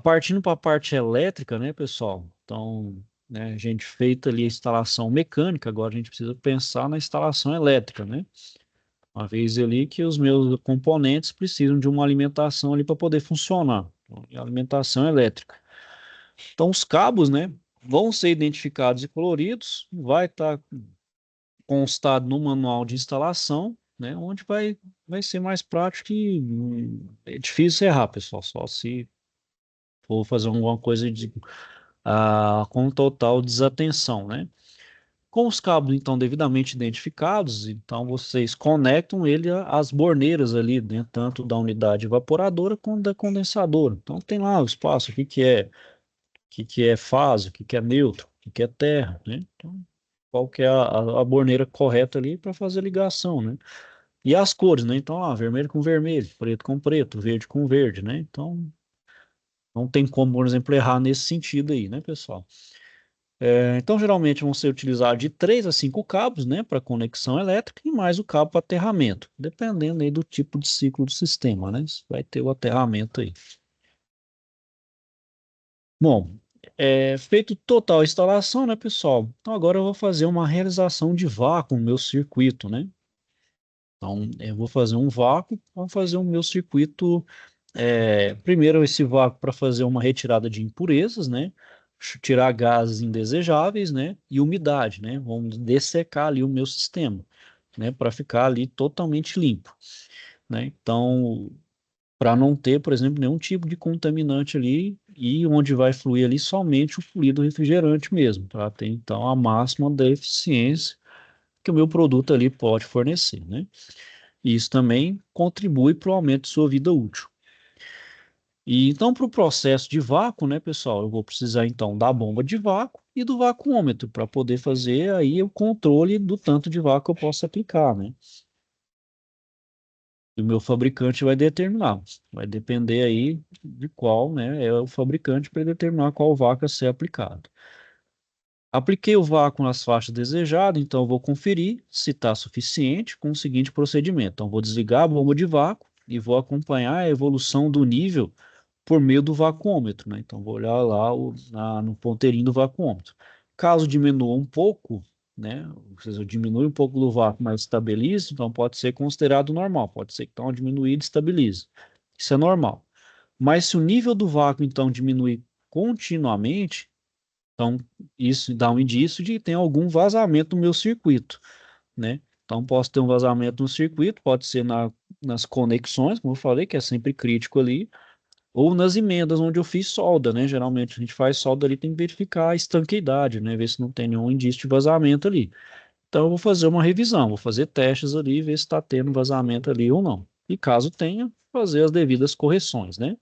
Partindo para a parte elétrica, né, pessoal? Então, né, a gente feita ali a instalação mecânica, agora a gente precisa pensar na instalação elétrica, né? Uma vez ali que os meus componentes precisam de uma alimentação ali para poder funcionar. Então, alimentação elétrica. Então, os cabos, né, vão ser identificados e coloridos, vai estar constado no manual de instalação, né, onde vai ser mais prático e é difícil errar, pessoal, só se for fazer alguma coisa com total desatenção, né? Com os cabos, então, devidamente identificados, então vocês conectam ele às borneiras ali, né, tanto da unidade evaporadora quanto da condensadora. Então tem lá o espaço, o que é fase, o que é neutro, o que é terra, né? Então, qual que é a borneira correta ali para fazer a ligação, né? E as cores, né? Então, vermelho com vermelho, preto com preto, verde com verde, né? Então, não tem como, por exemplo, errar nesse sentido aí, né, pessoal? Então, geralmente vão ser utilizados de 3 a 5 cabos, né, para conexão elétrica e mais o cabo para aterramento, dependendo aí do tipo de ciclo do sistema, né? Vai ter o aterramento aí. Bom, feito total a instalação, né, pessoal? Então, agora eu vou fazer uma realização de vácuo no meu circuito, né? Então, eu vou fazer um vácuo, vou fazer o meu circuito. Primeiro, esse vácuo para fazer uma retirada de impurezas, né? Tirar gases indesejáveis, né? E umidade, né? Vamos dessecar ali o meu sistema, né? Para ficar ali totalmente limpo, né? Então, para não ter, por exemplo, nenhum tipo de contaminante ali e onde vai fluir ali somente o fluido refrigerante mesmo, para ter então a máxima da eficiência que o meu produto ali pode fornecer, né? E isso também contribui para o aumento de sua vida útil. E então, para o processo de vácuo, né, pessoal, eu vou precisar então da bomba de vácuo e do vacuômetro para poder fazer aí o controle do tanto de vácuo que eu posso aplicar, né? O meu fabricante vai determinar, vai depender aí de qual, né, é o fabricante para determinar qual vácuo a ser aplicado. Apliquei o vácuo nas faixas desejadas, então eu vou conferir se está suficiente com o seguinte procedimento. Então, vou desligar a bomba de vácuo e vou acompanhar a evolução do nível por meio do vacuômetro, né? Então, vou olhar lá no ponteirinho do vacuômetro. Caso diminua um pouco, né? Ou seja, diminui um pouco do vácuo, mas estabilize, então pode ser considerado normal. Pode ser que então diminuído e estabilize. Isso é normal. Mas se o nível do vácuo, então, diminuir continuamente, então isso dá um indício de que tem algum vazamento no meu circuito, né? Então, posso ter um vazamento no circuito, pode ser nas conexões, como eu falei, que é sempre crítico ali, ou nas emendas onde eu fiz solda, né? Geralmente a gente faz solda ali, tem que verificar a estanqueidade, né? Ver se não tem nenhum indício de vazamento ali. Então eu vou fazer uma revisão, vou fazer testes ali, ver se está tendo vazamento ali ou não. E caso tenha, fazer as devidas correções, né?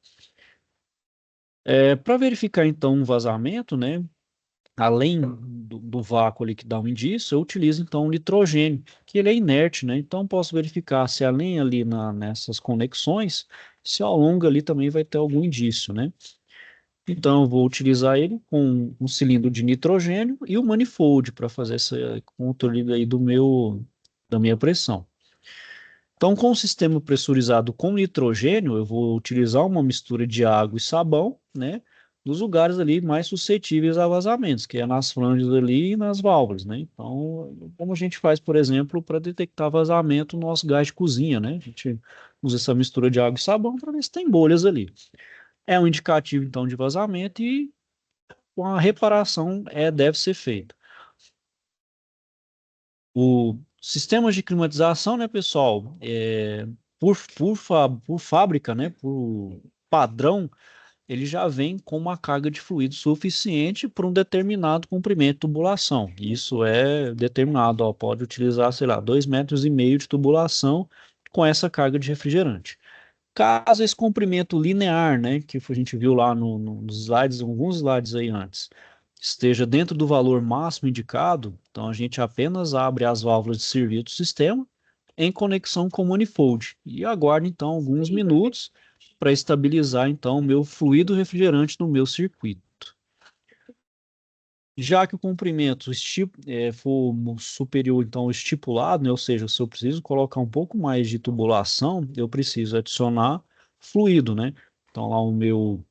Para verificar então um vazamento, né? Além do vácuo ali que dá um indício, eu utilizo então o nitrogênio, que ele é inerte, né? Então posso verificar se além ali nessas conexões, se ao longo ali também vai ter algum indício, né? Então, eu vou utilizar ele com um cilindro de nitrogênio e o manifold para fazer esse controle aí da minha pressão. Então, com o sistema pressurizado com nitrogênio, eu vou utilizar uma mistura de água e sabão, né? Nos lugares ali mais suscetíveis a vazamentos, que é nas flanges ali e nas válvulas, né? Então, como a gente faz, por exemplo, para detectar vazamento no nosso gás de cozinha, né? A gente usa essa mistura de água e sabão para ver se tem bolhas ali. É um indicativo, então, de vazamento e a reparação deve ser feita. Sistemas de climatização, né, pessoal? Por fábrica, né, por padrão, ele já vem com uma carga de fluido suficiente para um determinado comprimento de tubulação. Isso é determinado, ó, pode utilizar, sei lá, 2,5 metros de tubulação com essa carga de refrigerante. Caso esse comprimento linear, né, que a gente viu lá nos slides, alguns slides aí antes, esteja dentro do valor máximo indicado, então a gente apenas abre as válvulas de serviço do sistema em conexão com o manifold e aguarda então alguns minutos para estabilizar então o meu fluido refrigerante no meu circuito. Já que o comprimento for superior então ao estipulado, né, ou seja, se eu preciso colocar um pouco mais de tubulação, eu preciso adicionar fluido, né? Então lá o meu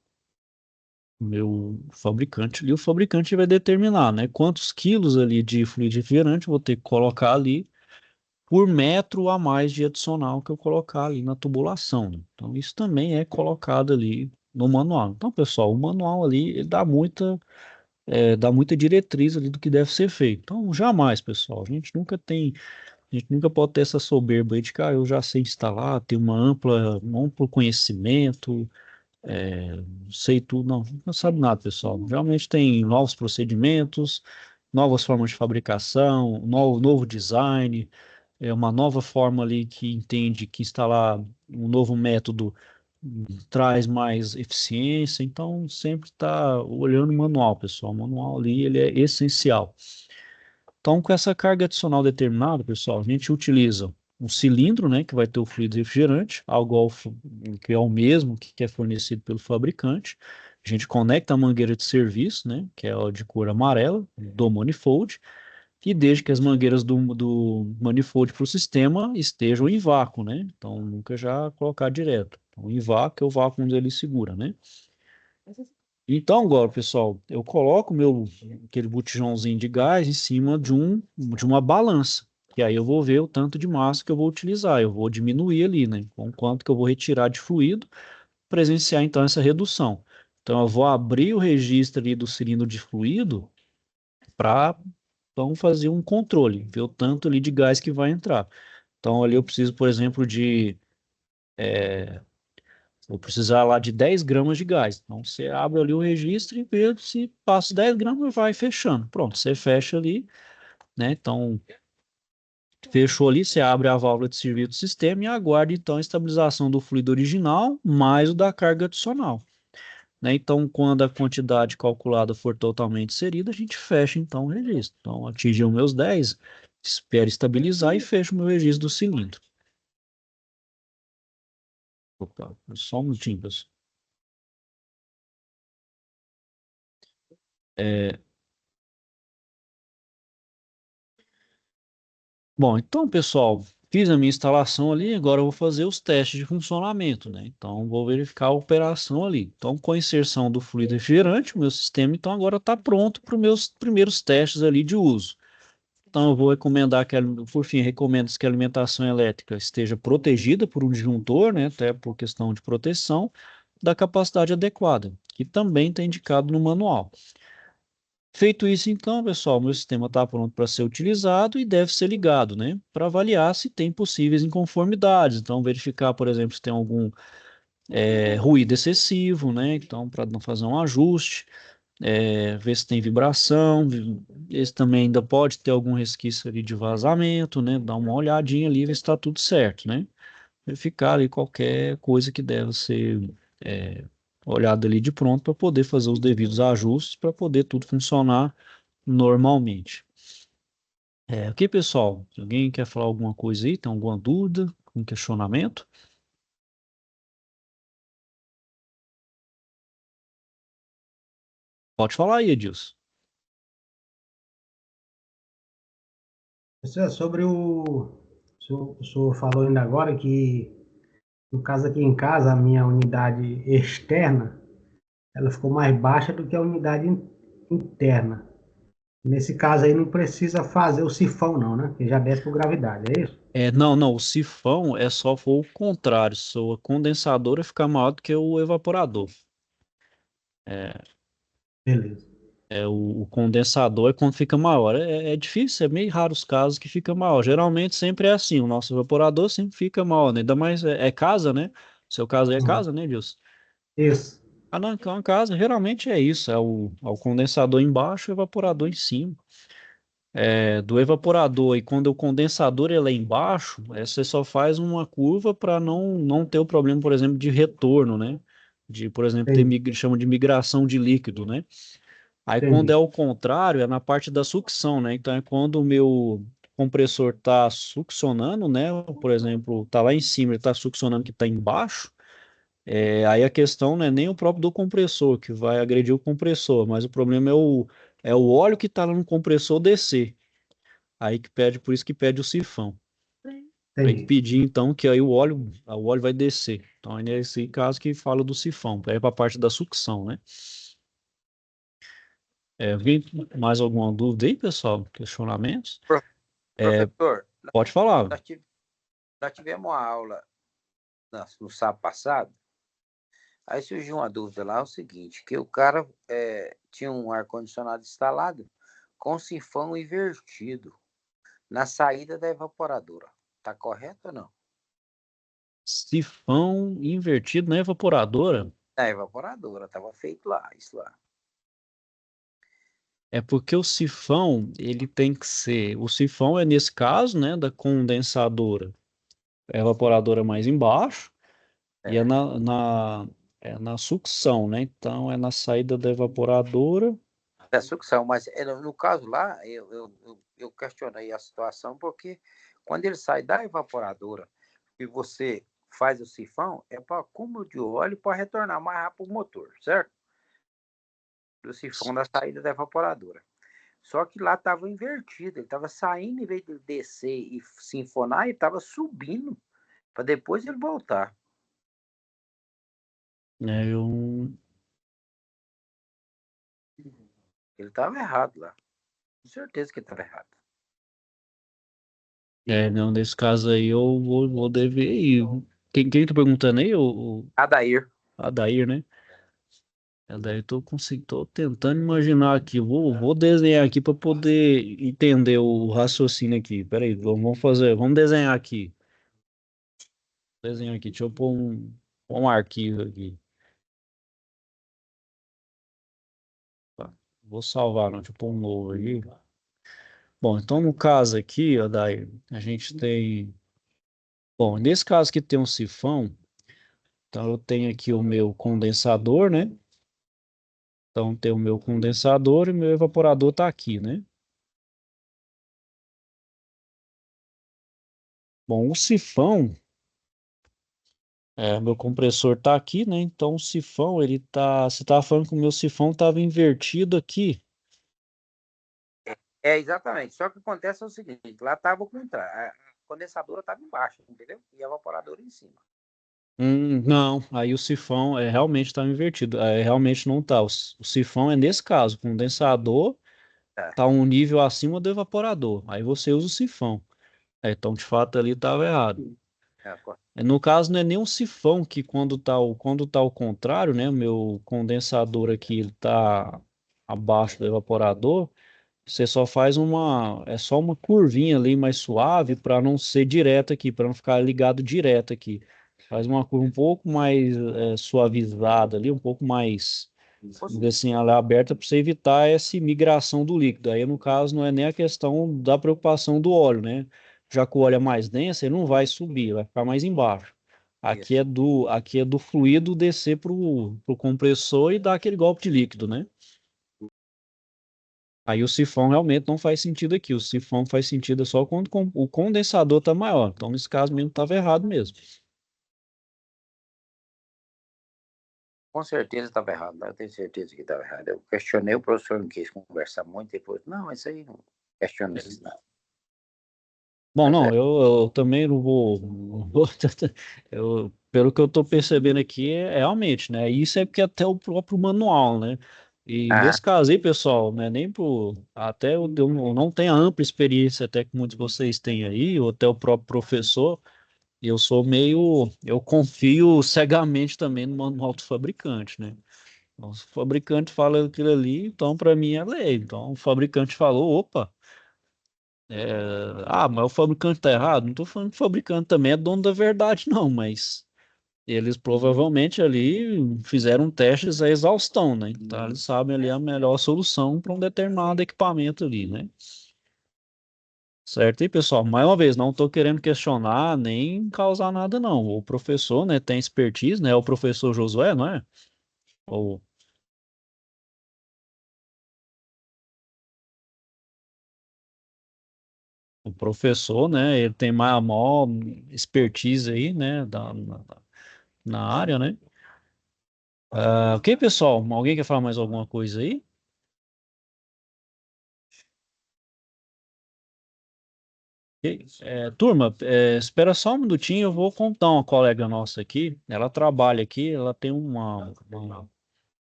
fabricante, e o fabricante vai determinar, né, quantos quilos ali de fluido refrigerante eu vou ter que colocar ali por metro a mais de adicional que eu colocar ali na tubulação, né? Então isso também é colocado ali no manual. Então, pessoal, o manual ali ele dá muita diretriz ali do que deve ser feito. Então, jamais, pessoal, a gente nunca pode ter essa soberba aí de que eu já sei instalar, tenho um amplo conhecimento, sei tudo. Não, não sabe nada, pessoal. Realmente tem novos procedimentos, novas formas de fabricação, novo design, uma nova forma ali que entende que instalar um novo método traz mais eficiência, então sempre está olhando o manual, pessoal. O manual ali ele é essencial. Então, com essa carga adicional determinada, pessoal, a gente utiliza um cilindro, né, que vai ter o fluido refrigerante, que é o mesmo que é fornecido pelo fabricante. A gente conecta a mangueira de serviço, né, que é a de cor amarela, do manifold, e desde que as mangueiras do manifold para o sistema estejam em vácuo, né? Então, nunca já colocar direto. Então, em vácuo é o vácuo onde ele segura, né? Então, agora, pessoal, eu coloco aquele botijãozinho de gás em cima de uma balança. E aí eu vou ver o tanto de massa que eu vou utilizar. Eu vou diminuir ali, né? Com quanto que eu vou retirar de fluido, presenciar então essa redução. Então, eu vou abrir o registro ali do cilindro de fluido para então fazer um controle, ver o tanto ali de gás que vai entrar. Então, ali eu preciso, por exemplo, vou precisar lá de 10 gramas de gás. Então, você abre ali o registro e vê se passa 10 gramas, vai fechando. Pronto, você fecha ali, né? Então, fechou ali, você abre a válvula de serviço do sistema e aguarda, então, a estabilização do fluido original mais o da carga adicional, né? Então, quando a quantidade calculada for totalmente inserida, a gente fecha, então, o registro. Então, atingi os meus 10, espero estabilizar e fecho o meu registro do cilindro. Opa, só um minutinho, pessoal. É, bom, então, pessoal, fiz a minha instalação ali, agora eu vou fazer os testes de funcionamento, né? Então, vou verificar a operação ali. Então, com a inserção do fluido refrigerante, o meu sistema, então, agora está pronto para os meus primeiros testes ali de uso. Então, eu vou recomendar por fim, recomendo que a alimentação elétrica esteja protegida por um disjuntor, né? Até por questão de proteção, da capacidade adequada, que também está indicado no manual. Feito isso, então, pessoal, meu sistema está pronto para ser utilizado e deve ser ligado, né? Para avaliar se tem possíveis inconformidades. Então, verificar, por exemplo, se tem algum ruído excessivo, né? Então, para não fazer um ajuste, ver se tem vibração. Esse também ainda pode ter algum resquício ali de vazamento, né? Dar uma olhadinha ali, ver se está tudo certo, né? Verificar ali qualquer coisa que deve ser é, olhada ali de pronto para poder fazer os devidos ajustes para poder tudo funcionar normalmente. Ok, pessoal? Se alguém quer falar alguma coisa aí, tem alguma dúvida, algum questionamento? Pode falar aí, Edilson. Isso é sobre o senhor falou ainda agora que, no caso aqui em casa, a minha unidade externa, ela ficou mais baixa do que a unidade interna. Nesse caso aí não precisa fazer o sifão não, né? Que já desce por gravidade, é isso? Não, não, o sifão é só for o contrário, sua condensadora ficar maior do que o evaporador. Beleza. O condensador é quando fica maior. É difícil, é meio raro os casos que fica maior. Geralmente sempre é assim, o nosso evaporador sempre fica maior, né? Ainda mais é casa, né? O seu caso aí é Uhum. casa, né, Dilson? Isso. Ah, não, então a casa geralmente é isso, é o condensador embaixo e o evaporador em cima. Do evaporador e quando o condensador ele é embaixo, você só faz uma curva para não ter o problema, por exemplo, de retorno, né? De, por exemplo, ter, Entendi. chama de migração de líquido, né? Aí quando é Entendi. o contrário, é na parte da sucção, né? Então é quando o meu compressor está succionando, né? Por exemplo, está lá em cima, ele está succionando que está embaixo. Aí a questão não é nem o próprio do compressor que vai agredir o compressor, mas o problema é o óleo que está lá no compressor descer. Aí que pede, por isso que pede o sifão. Para Entendi. impedir, então, que aí o óleo vai descer. Então, é nesse caso que fala do sifão, é para a parte da sucção, né? Alguém mais alguma dúvida aí, pessoal? Questionamentos? Pro- É, Professor, pode falar. nós, tive- nós tivemos uma aula no sábado passado, aí surgiu uma dúvida lá, é o seguinte, que o cara tinha um ar-condicionado instalado com sifão invertido na saída da evaporadora. Tá correto ou não? Sifão invertido na evaporadora. Na evaporadora, estava feito lá, isso lá. É porque o sifão, ele tem que ser. O sifão é nesse caso, né, da condensadora. A evaporadora mais embaixo e é É, na sucção, né? Então é na saída da evaporadora. da sucção, mas no caso lá, eu questionei a situação porque quando ele sai da evaporadora e você faz o sifão, é para acúmulo de óleo para retornar mais rápido o motor, certo? Do sifão da saída da evaporadora. Só que lá estava invertido, ele estava saindo, em vez de descer e sinfonar, ele estava subindo para depois ele voltar. Eu, Ele estava errado lá. Com certeza que ele estava errado. não, nesse caso aí eu vou dever ir. Quem tá perguntando aí? O Adair. Adair, né? Daí eu tô tentando imaginar aqui. Vou desenhar aqui para poder entender o raciocínio aqui. Peraí, vamos desenhar aqui. Desenhar aqui. Deixa eu pôr um arquivo aqui. Tá. Vou salvar, não. Deixa eu pôr um novo aqui. Bom, então no caso aqui, ó, daí a gente tem. Bom, nesse caso que tem um sifão, então eu tenho aqui o meu condensador, né? Então tem o meu condensador e o meu evaporador tá aqui, né? Bom, o sifão, meu compressor tá aqui, né? Então o sifão, ele tá. Você tava falando que o meu sifão tava invertido aqui. Exatamente. Só que acontece o seguinte: lá estava o contrário. A condensadora estava embaixo, entendeu? E a evaporadora em cima. Não, aí o sifão realmente tá invertido. Realmente não tá. O sifão é nesse caso, o condensador Tá. tá um nível acima do evaporador. Aí você usa o sifão. Então, de fato, ali estava errado. É, No caso, não é nem um sifão que quando tá ao contrário, né? O meu condensador aqui, ele tá abaixo do evaporador. Você só faz é só uma curvinha ali mais suave para não ser direto aqui, para não ficar ligado direto aqui. Faz uma curva um pouco mais suavizada ali, um pouco mais, vamos dizer assim, ela é aberta para você evitar essa migração do líquido. Aí, no caso, não é nem a questão da preocupação do óleo, né? Já que o óleo é mais denso, ele não vai subir, vai ficar mais embaixo. Aqui isso. é do fluido descer pro compressor e dar aquele golpe de líquido, né? Aí o sifão realmente não faz sentido aqui. O sifão faz sentido só quando o condensador está maior. Então, nesse caso mesmo, estava errado mesmo. Com certeza estava errado. Eu tenho certeza que estava errado. Eu questionei, o professor não quis conversar muito. Depois, não, isso aí não questiona isso, não. Bom, Mas não, eu também não vou pelo que eu estou percebendo aqui, realmente, né? Isso é porque até o próprio manual, né? E ah, nesse caso aí, pessoal, né? Nem por. Até eu não tenho a ampla experiência, até que muitos de vocês têm aí, ou até o próprio professor. Eu confio cegamente também no manual do fabricante, né? O fabricante fala aquilo ali, então para mim é lei. Então o fabricante falou, opa, mas o fabricante tá errado. Não tô falando que o fabricante também é dono da verdade, não, mas eles provavelmente ali fizeram testes a exaustão, né? Então eles sabem ali a melhor solução para um determinado equipamento ali, né? Certo? E pessoal, mais uma vez, não estou querendo questionar nem causar nada, não. O professor, né, tem expertise, né? É o professor Josué, não é? O, o professor, né? Ele tem maior expertise aí, né? Na área, né? Ok, pessoal? Alguém quer falar mais alguma coisa aí? Ok. Turma, espera só um minutinho, eu vou contar uma colega nossa aqui. Ela trabalha aqui, ela tem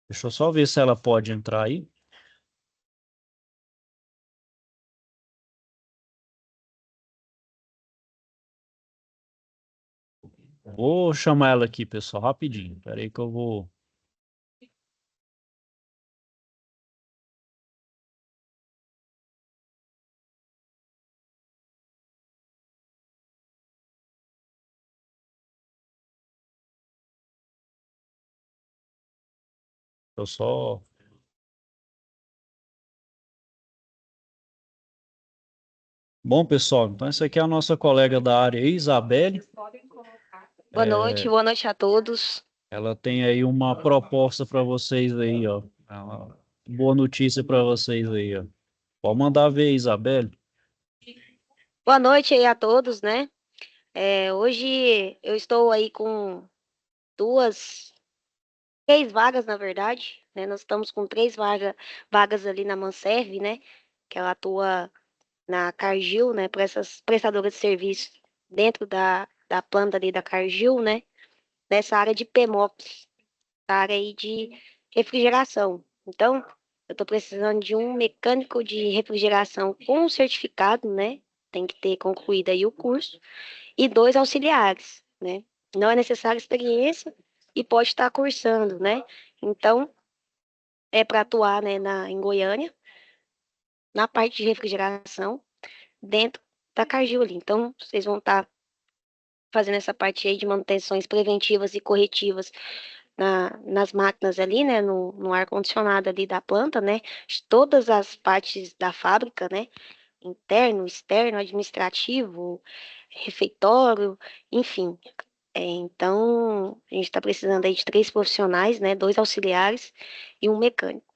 Deixa eu só ver se ela pode entrar aí. Vou chamar ela aqui, pessoal, rapidinho. Espera aí que eu vou. Eu só. Bom, pessoal, então essa aqui é a nossa colega da área, Isabelle. Boa noite a todos. Ela tem aí uma proposta para vocês aí, ó. Uma boa notícia para vocês aí, ó. Pode mandar ver, Isabelle. Boa noite aí a todos, né? Hoje eu estou aí com três vagas, na verdade, né? Nós estamos com vagas ali na Manserve, né? Que ela atua na Cargill, né? Para essas prestadoras de serviço dentro da planta ali da Cargill, né? Nessa área de PMOPs, da área aí de refrigeração. Então, eu estou precisando de um mecânico de refrigeração com certificado, né? Tem que ter concluído aí o curso, e dois auxiliares, né? Não é necessária experiência e pode estar cursando, né? Então, é para atuar, né, em Goiânia, na parte de refrigeração, dentro da Cargill ali. Então, vocês vão estar fazendo essa parte aí de manutenções preventivas e corretivas nas máquinas ali, né, no ar-condicionado ali da planta, né, de todas as partes da fábrica, né, interno, externo, administrativo, refeitório, enfim. Então, a gente está precisando aí de três profissionais, né, dois auxiliares e um mecânico.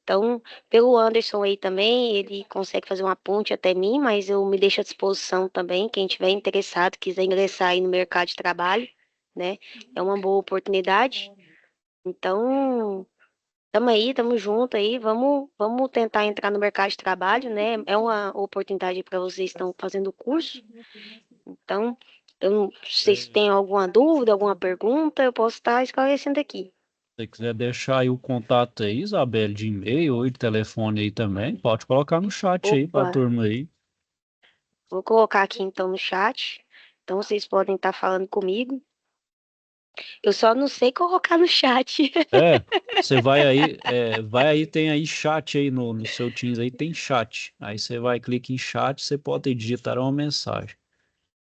Então, pelo Anderson aí também, ele consegue fazer uma ponte até mim, mas eu me deixo à disposição também, quem tiver interessado, quiser ingressar aí no mercado de trabalho, né, é uma boa oportunidade. Então, tamo aí, tamo junto aí, vamos tentar entrar no mercado de trabalho, né? É uma oportunidade para vocês que estão fazendo o curso. Então, eu não sei se tem alguma dúvida, alguma pergunta, eu posso estar esclarecendo aqui. Se você quiser deixar aí o contato aí, Isabelle, de e-mail ou de telefone aí também, pode colocar no chat aí para a Opa, turma aí. vou colocar aqui então no chat. Então, vocês podem estar falando comigo. Eu só não sei colocar no chat. Você vai aí, tem aí chat aí no seu Teams aí, tem chat. Aí você vai, clica em chat, você pode digitar uma mensagem.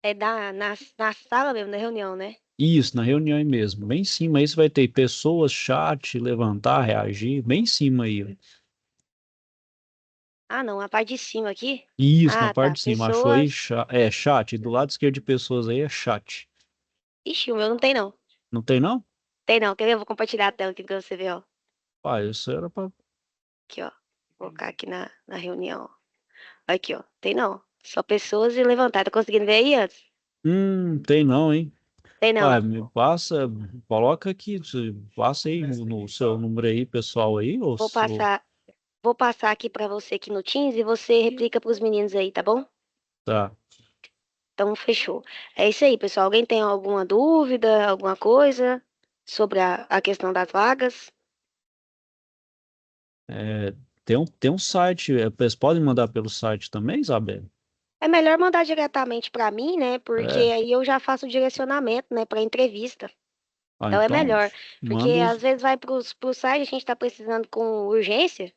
É na sala mesmo, da reunião, né? Isso, na reunião aí mesmo. Bem em cima aí você vai ter pessoas, chat, levantar, reagir, bem em cima aí, ó. Ah, não, a parte de cima aqui. Isso, na Ah, parte tá. de cima. Achou aí? Pessoas. Chat. E do lado esquerdo de pessoas aí é chat. Ixi, o meu não tem, não. Não tem, não? Tem não. Quer ver? Eu vou compartilhar a tela aqui pra você ver, ó. Ah, isso era pra. Aqui, ó. Vou colocar aqui na reunião. Aqui, ó. Tem não. Só pessoas e levantar. Tá conseguindo ver aí antes? Tem não, hein? Tem não. Ué, me passa, coloca aqui, passa aí no seu número aí, pessoal aí, ou, Vou passar, vou passar aqui pra você aqui no Teams e você replica pros meninos aí, tá bom? tá. Então, fechou. É isso aí, pessoal. Alguém tem alguma dúvida, alguma coisa sobre a questão das vagas? É, tem um site, vocês podem mandar pelo site também, Isabel? É melhor mandar diretamente pra mim, né? Porque É. aí eu já faço o direcionamento, né, para entrevista. Ah, Então é então, melhor, porque manda, às vezes vai pro site, a gente está precisando com urgência,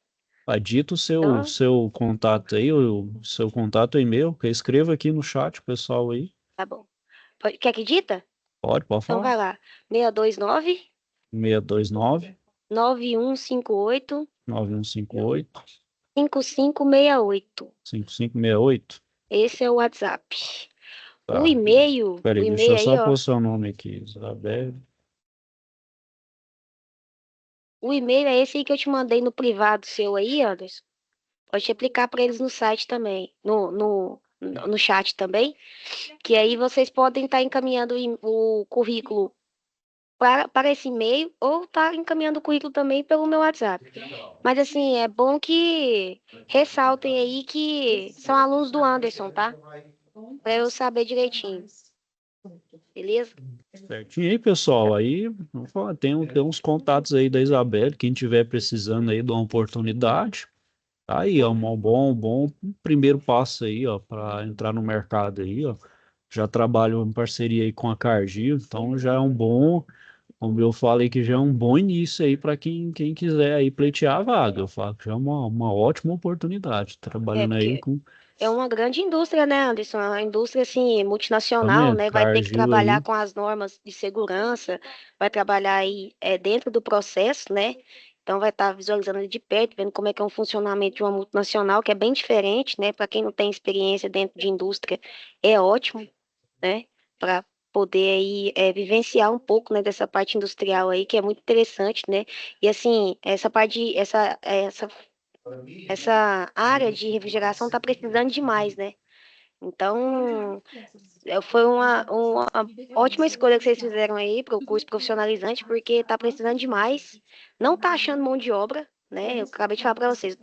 dita o então seu contato aí, o seu contato e-mail, que eu escreva aqui no chat, pessoal aí. tá bom. Quer que dita? Pode Então falar. vai lá, 629 629 9158 9158 5568. 5568. Esse é o WhatsApp. O Tá. e-mail, o Peraí, deixa e-mail eu aí, só ó. pôr seu nome aqui, Isabel. O e-mail é esse aí que eu te mandei no privado seu aí, Anderson. Pode aplicar para eles no site também, no chat também, que aí vocês podem estar encaminhando o currículo para esse e-mail ou estar encaminhando o currículo também pelo meu WhatsApp. Mas assim, é bom que ressaltem aí que são alunos do Anderson, tá? Para eu saber direitinho. Beleza? Certinho aí, pessoal. Aí, vamos falar, tem uns contatos aí da Isabel, quem tiver precisando aí de uma oportunidade. Tá aí, ó, bom primeiro passo aí, ó, para entrar no mercado aí, ó. Já trabalho em parceria aí com a Cargill, então já é um bom, como eu falei que já é um bom início aí para quem quiser aí pleitear a vaga. Eu falo que já é uma ótima oportunidade, É, trabalhando aí porque com, é uma grande indústria, né, Anderson? É uma indústria, assim, multinacional, também, né? Vai ter que Cargill trabalhar aí. com as normas de segurança, vai trabalhar aí dentro do processo, né? Então, vai estar visualizando de perto, vendo como é que é um funcionamento de uma multinacional, que é bem diferente, né? Para quem não tem experiência dentro de indústria, é ótimo, né? Para poder aí vivenciar um pouco, né, dessa parte industrial aí, que é muito interessante, né? E, assim, essa parte, essa área de refrigeração está precisando demais, né? Então, foi uma ótima escolha que vocês fizeram aí para o curso profissionalizante, porque está precisando demais. Não está achando mão de obra, né? Eu acabei de falar para vocês,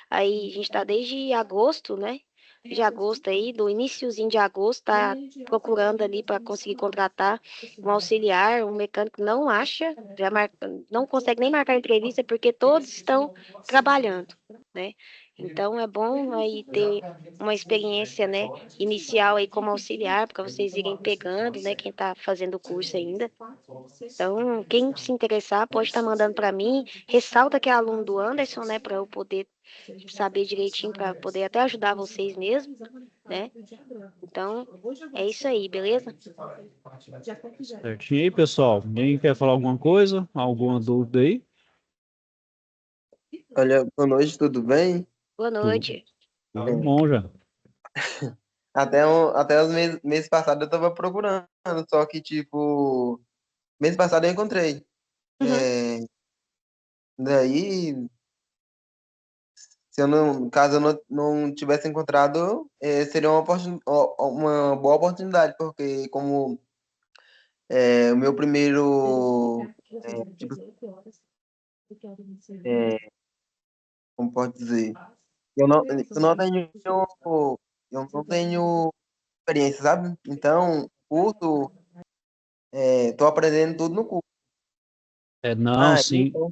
aí, a gente está desde agosto, né? De agosto aí, do iniciozinho de agosto, tá procurando ali para conseguir contratar um auxiliar, um mecânico não acha, não consegue nem marcar entrevista porque todos estão trabalhando, né? Então é bom aí ter uma experiência, né, inicial aí como auxiliar, para vocês irem pegando, né, quem está fazendo o curso ainda. Então, quem se interessar pode estar mandando para mim. Ressalta que é aluno do Anderson, né, para eu poder saber direitinho, para poder até ajudar vocês mesmo, né? Então, é isso aí, beleza? Certinho aí, pessoal. Alguém quer falar alguma coisa? Alguma dúvida aí? Olha, boa noite, tudo bem? Boa Tudo, noite. tudo bom já. Até os meses passados eu tava procurando, só que, tipo, mês passado eu encontrei. Uhum. É, daí, se eu não, caso eu não tivesse encontrado, seria uma boa oportunidade, porque como o meu primeiro, tipo, é, como pode dizer, eu não tenho experiência, sabe? Então, curso, tô aprendendo tudo no curso. Não, Ah, sim. então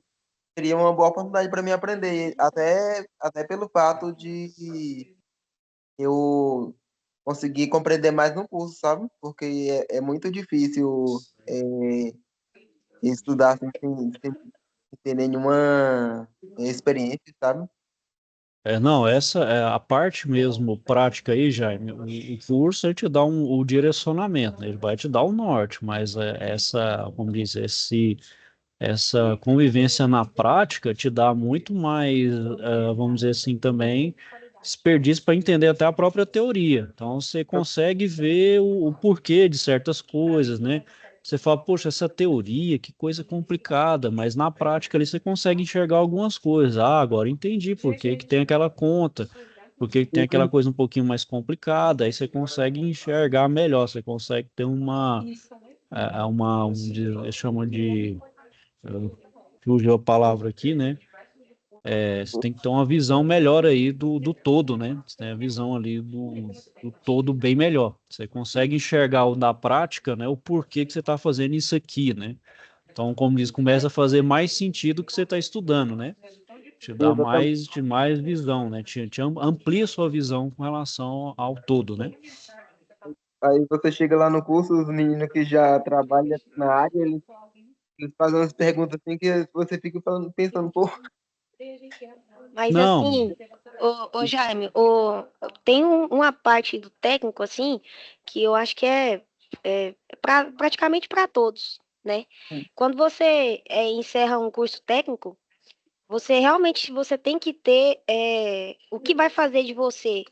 seria uma boa oportunidade para mim aprender, até pelo fato de eu conseguir compreender mais no curso, sabe? Porque é muito difícil estudar sem ter nenhuma experiência, sabe? Não, essa é a parte mesmo prática aí, Jaime. O curso ele te dá o direcionamento, né? Ele vai te dar o norte, mas essa, vamos dizer, essa convivência na prática te dá muito mais, vamos dizer assim, também desperdício para entender até a própria teoria. Então você consegue ver o porquê de certas coisas, né? Você fala, poxa, essa teoria, que coisa complicada, mas na prática ali você consegue enxergar algumas coisas. Ah, agora entendi por que que tem aquela conta, por que que tem aquela Uhum. coisa um pouquinho mais complicada, aí você consegue enxergar melhor, você consegue ter eles chamam de fugiu a palavra aqui, né? Você tem que ter uma visão melhor aí do todo, né? Você tem a visão ali do todo bem melhor. Você consegue enxergar o da prática, né? O porquê que você está fazendo isso aqui, né? Então, como diz, começa a fazer mais sentido o que você está estudando, né? Te dá Exatamente. mais visão, né? Te amplia sua visão com relação ao todo, né? Aí você chega lá no curso, os meninos que já trabalham na área, Eles fazem umas perguntas assim que você fica pensando, pô, Mas Não, assim, ô Jaime, tem uma parte do técnico assim que eu acho que é praticamente para todos, né? Quando você encerra um curso técnico, você realmente você tem que ter o que vai fazer de você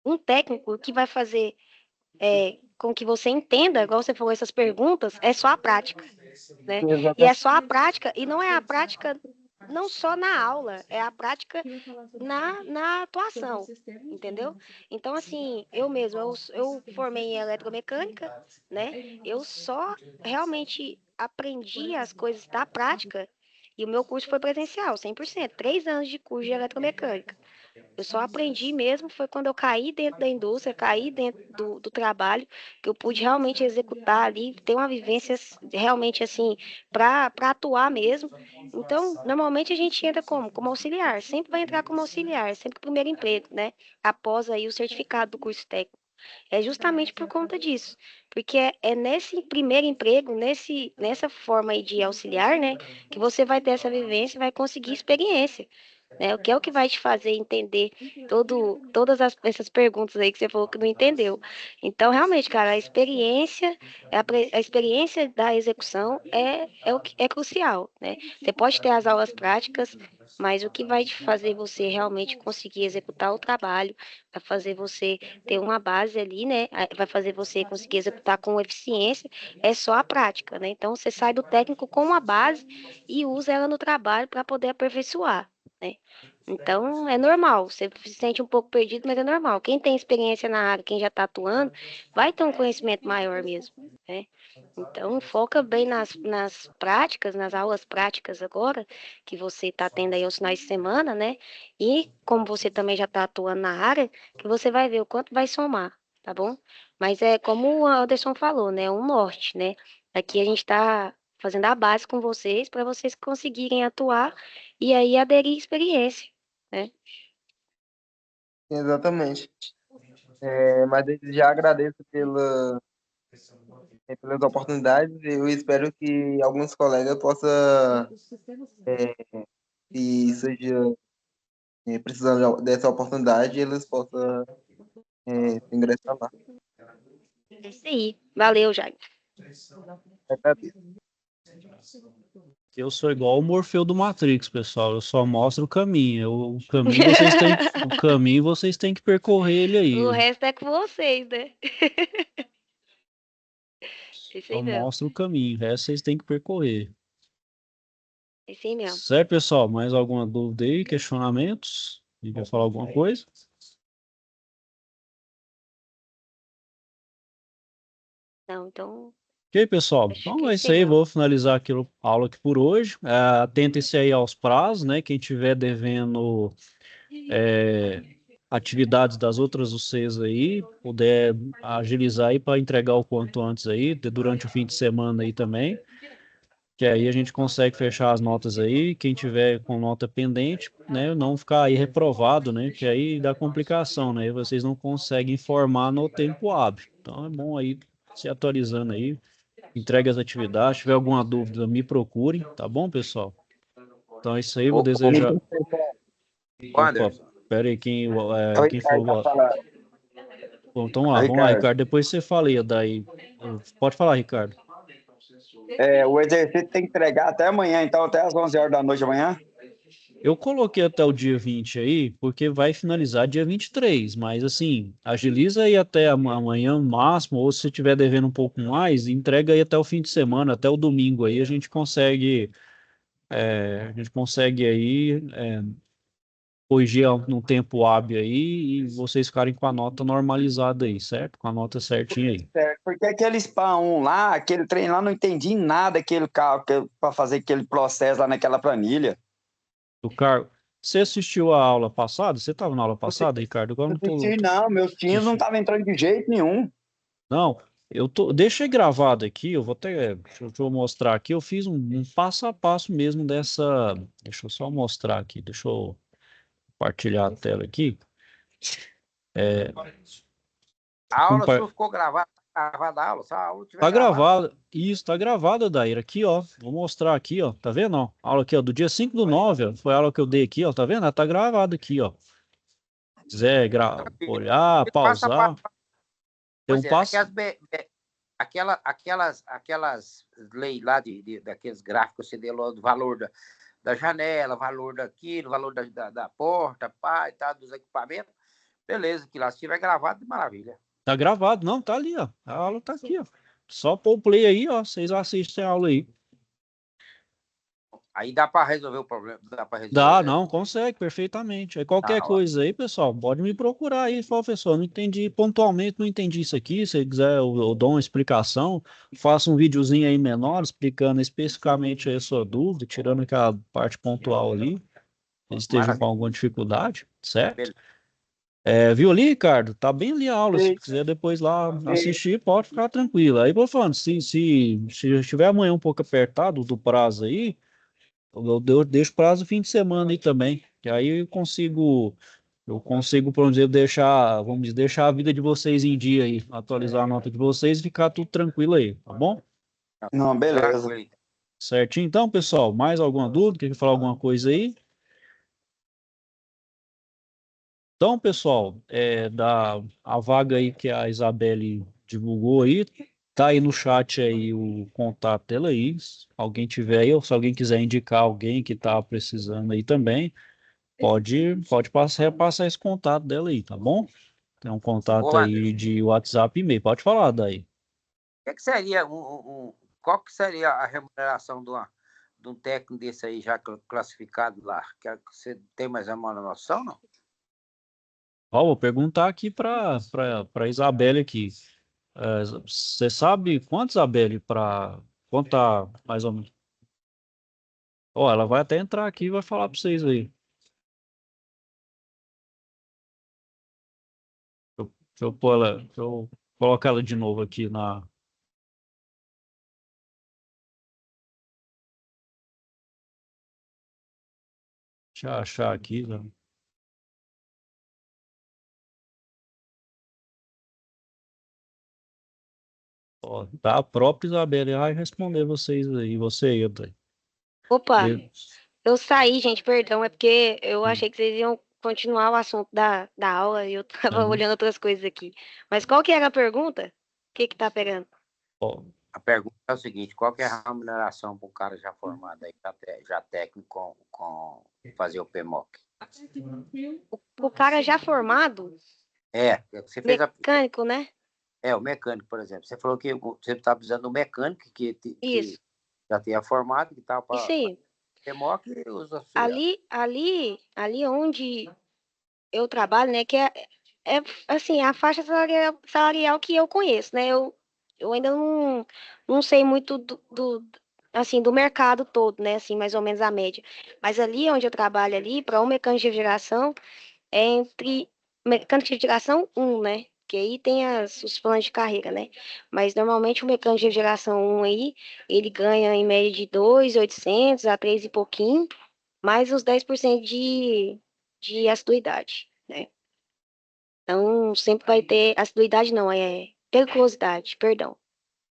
um técnico, o que vai fazer com que você entenda, igual você falou, essas perguntas, é só a prática, né? E é só a prática, e não é a prática não só na aula, é a prática na atuação, entendeu? Então, assim, eu mesma, eu formei em eletromecânica, né? Eu só realmente aprendi as coisas da prática e o meu curso foi presencial, 100%, 3 anos de curso de eletromecânica. Eu só aprendi mesmo foi quando eu caí dentro da indústria, caí dentro do trabalho, que eu pude realmente executar ali, ter uma vivência realmente assim, para atuar mesmo. Então, normalmente a gente entra como auxiliar, sempre vai entrar como auxiliar, sempre o primeiro emprego, né? Após aí o certificado do curso técnico. É justamente por conta disso, porque é nesse primeiro emprego, nessa forma aí de auxiliar, né, que você vai ter essa vivência e vai conseguir experiência, né, o que é o que vai te fazer entender todas essas perguntas aí que você falou que não entendeu. Então, realmente, cara, a experiência, a experiência da execução é o que é crucial, né? Você pode ter as aulas práticas, mas o que vai te fazer você realmente conseguir executar o trabalho, vai fazer você ter uma base ali, né? Vai fazer você conseguir executar com eficiência, é só a prática, né? Então, você sai do técnico com uma base e usa ela no trabalho para poder aperfeiçoar, né? Então, é normal, você se sente um pouco perdido, mas é normal. Quem tem experiência na área, quem já está atuando, vai ter um conhecimento maior mesmo, né? Então, foca bem nas práticas, nas aulas práticas agora, que você está tendo aí aos finais de semana, né? E como você também já está atuando na área, que você vai ver o quanto vai somar, tá bom? Mas é como o Anderson falou, né? Um norte, né? Aqui a gente está fazendo a base com vocês para vocês conseguirem atuar e aí aderir experiência, né? exatamente. Mas desde já agradeço pelas oportunidades. Eu espero que alguns colegas possam, se seja precisando dessa oportunidade, eles possam ingressar lá. É isso aí. Valeu, Jaime. Agradeço. eu sou igual o Morfeu do Matrix, pessoal. Eu só mostro o caminho. O caminho vocês têm que percorrer ele O aí. resto é com vocês, né? É isso Eu aí mesmo. mostro o caminho. O resto vocês têm que percorrer. É isso aí mesmo. Certo, pessoal? Mais alguma dúvida aí? Questionamentos? E quer falar alguma coisa? Não, então, Ok, pessoal. acho que Então é é isso isso aí aí. mesmo. Vou finalizar aqui a aula aqui por hoje. Atentem-se aí aos prazos, né? Quem tiver devendo atividades das outras UCs aí, puder agilizar aí para entregar o quanto antes aí, durante o fim de semana aí também. Que aí a gente consegue fechar as notas aí. Quem tiver com nota pendente, né? Não ficar aí reprovado, né? Que aí dá complicação, né? Vocês não conseguem formar no tempo hábil. Então é bom aí se atualizando aí. Entregue as atividades. Se tiver alguma dúvida, me procurem, tá bom, pessoal? Então é isso aí, vou desejar. Opa, Anderson, pera aí, É o quem Ricardo tá falou? falando. Bom, então É o vamos lá, Ricardo. Ricardo. Depois você fala aí, daí. Pode falar, Ricardo. O exercício tem que entregar até amanhã, então até às 11 horas da noite amanhã. Eu coloquei até o dia 20 aí, porque vai finalizar dia 23, mas assim, agiliza aí até amanhã no máximo, ou se você tiver devendo um pouco mais, entrega aí até o fim de semana, até o domingo aí, a gente consegue aí corrigir no tempo hábil aí e vocês ficarem com a nota normalizada aí, certo? Com a nota certinha aí. Certo, porque aquele SPA 1 lá, aquele trem lá, não entendi nada aquele carro para fazer aquele processo lá naquela planilha. Do cargo. Você assistiu a aula passada? Você estava na aula passada, Ricardo? Agora Não não tô. assisti, não, meus tios não Assisti. estavam entrando de jeito nenhum. Não, deixei gravado aqui, eu vou até, deixa eu mostrar aqui, eu fiz um passo a passo mesmo dessa, deixa eu só mostrar aqui, deixa eu compartilhar a tela aqui. É, a aula compa- sua ficou gravada gravada a aula, se a aula tiver Tá gravada. gravado. Isso, tá gravado, Daíra. Aqui, ó. Vou mostrar aqui, ó. Tá vendo, ó? Aula aqui, ó. Do dia 5/9, ó. Foi a aula que eu dei aqui, ó. Tá vendo? Ela tá gravado aqui, ó. Se quiser olhar, Passa pausar. Tem um Pois é, passo. aquelas leis lá daqueles gráficos, você deu lá do valor da janela, valor daquilo, valor da porta, pá, e tal, dos equipamentos. Beleza, que lá se tiver gravado, maravilha. Tá gravado. Não, tá ali, ó. A aula tá aqui, ó. Só pôr o play aí, ó. Vocês assistem a aula aí. Aí dá para resolver o problema, dá para resolver. Dá, não, consegue perfeitamente. Aí qualquer Ah, coisa aí, pessoal, pode me procurar aí. Fala, professor, não entendi pontualmente, não entendi isso aqui. Se quiser, eu dou uma explicação. Faço um videozinho aí menor, explicando especificamente aí a sua dúvida, tirando aquela parte pontual ali. Se esteja com maravilha. alguma dificuldade, certo? Beleza. Viu ali, Ricardo? Tá bem ali a aula. Se Sim. quiser depois lá assistir, pode ficar tranquilo. Aí, vou falando, se estiver amanhã um pouco apertado do prazo aí, eu deixo prazo fim de semana aí também. Que aí eu consigo, por exemplo, vamos dizer, deixar a vida de vocês em dia aí, atualizar a nota de vocês e ficar tudo tranquilo aí, tá bom? Não, beleza. Tranquilo. Certinho? Então, pessoal, mais alguma dúvida? Quer falar alguma coisa aí? Então, pessoal, a vaga aí que a Isabelle divulgou aí, tá aí no chat aí o contato dela aí. Se alguém tiver aí, ou se alguém quiser indicar alguém que tá precisando aí também, pode repassar esse contato dela aí, tá bom? Tem um contato Ô, aí de WhatsApp e e-mail. Pode falar daí. que seria qual que seria a remuneração de um técnico desse aí já classificado lá? Você tem mais uma noção, não? Ó, vou perguntar aqui para Isabelle aqui. Você sabe quanto, Isabelle, para quanto tá mais ou menos? Ó, ela vai até entrar aqui e vai falar para vocês aí. Deixa eu colocar ela de novo aqui na. Deixa eu achar aqui, né? Ó, tá a própria Isabelle vai responder vocês aí. Você aí, André. Opa, E- eu saí, gente, perdão, é porque eu achei que vocês iam continuar o assunto da aula e eu tava Uhum. olhando outras coisas aqui. Mas qual que era a pergunta? O que que tá pegando? Ó, A pergunta é o seguinte: qual que é a remuneração para um cara já formado aí, já técnico com fazer o PMOC? O cara já formado, Você fez mecânico, né? o mecânico, por exemplo. Você falou que você está precisando do mecânico que Isso, já tenha formado, que tal isso para aí. PMOC e os auxiliares. Ali onde eu trabalho, né, que é assim, a faixa salarial que eu conheço, né? Eu ainda não sei muito assim, do mercado todo, né? Assim, mais ou menos a média. Mas ali onde eu trabalho ali, para um mecânico de geração, é entre mecânico de geração um, né? Que aí tem os planos de carreira, né? Mas normalmente o mecânico de geração um aí, ele ganha em média de 2.800 a 3 e pouquinho, mais os 10% de assiduidade, né? Então, sempre vai ter. Assiduidade não, é periculosidade, perdão.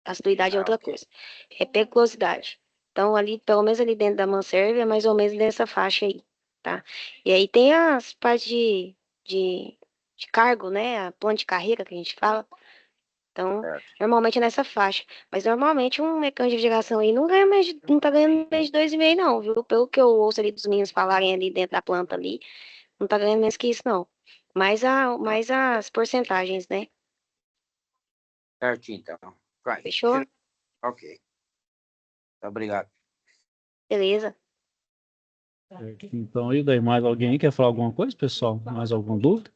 Assiduidade é outra Ok. coisa. É periculosidade. Então, ali, pelo menos ali dentro da Manserve, é mais ou menos nessa faixa aí, tá? E aí tem as partes de, de cargo, né? A plano de carreira que a gente fala. Então, Certo. normalmente é nessa faixa. Mas normalmente um mecânico de geração aí não ganha não tá ganhando mais de 2,5 não, viu? Pelo que eu ouço ali dos meninos falarem ali dentro da planta ali, não tá ganhando menos que isso, não. Mais as porcentagens, né? Certinho, então. Vai. Fechou? Ok. Obrigado. Beleza. então, e daí, mais alguém quer falar alguma coisa, pessoal? Mais alguma dúvida?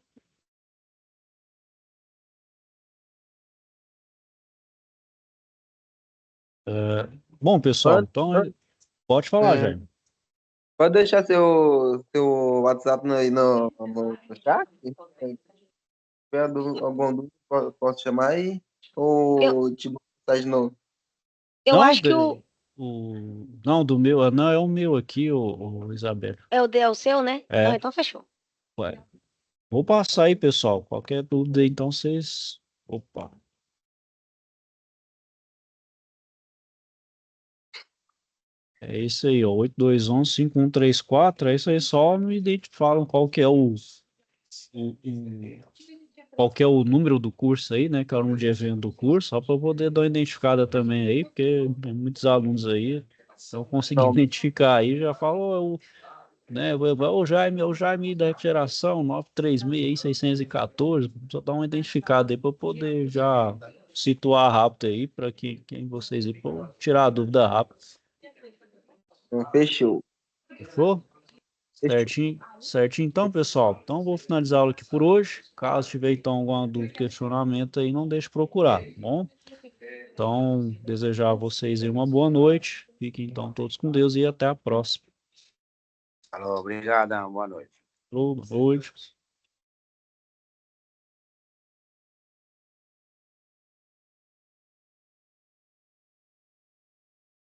Bom, pessoal, Pode, então pode falar, é, Jaime. pode deixar seu WhatsApp aí no chat? Se tiver alguma dúvida, posso chamar aí? Eu, Ou te botar de novo? eu Não, acho que não, do meu, não, é o meu aqui, o Isabel. é o seu, né? Não, É, então fechou. ué. Vou passar aí, pessoal. Qualquer dúvida, então vocês. Opa. É isso aí, ó, 8211-5134, é isso aí, só me falam qual que é qual que é o número do curso aí, né, que é o número de evento do curso, só para eu poder dar uma identificada também aí, porque tem muitos alunos aí, se eu conseguir Então, identificar aí, já falo, né, o Jaime da refrigeração, 936 aí, 614, só dar uma identificada aí para eu poder já situar rápido aí, para que quem vocês aí, pra eu tirar a dúvida rápido. fechou. Fechou? Fechou. Certinho, certinho então, pessoal. Então, vou finalizar a aula aqui por hoje. Caso tiver, então, alguma dúvida, questionamento aí, não deixe de procurar, tá bom? Então, desejar a vocês aí uma boa noite. Fiquem, então, todos com Deus e até a próxima. Falou, obrigado, boa noite. Boa noite.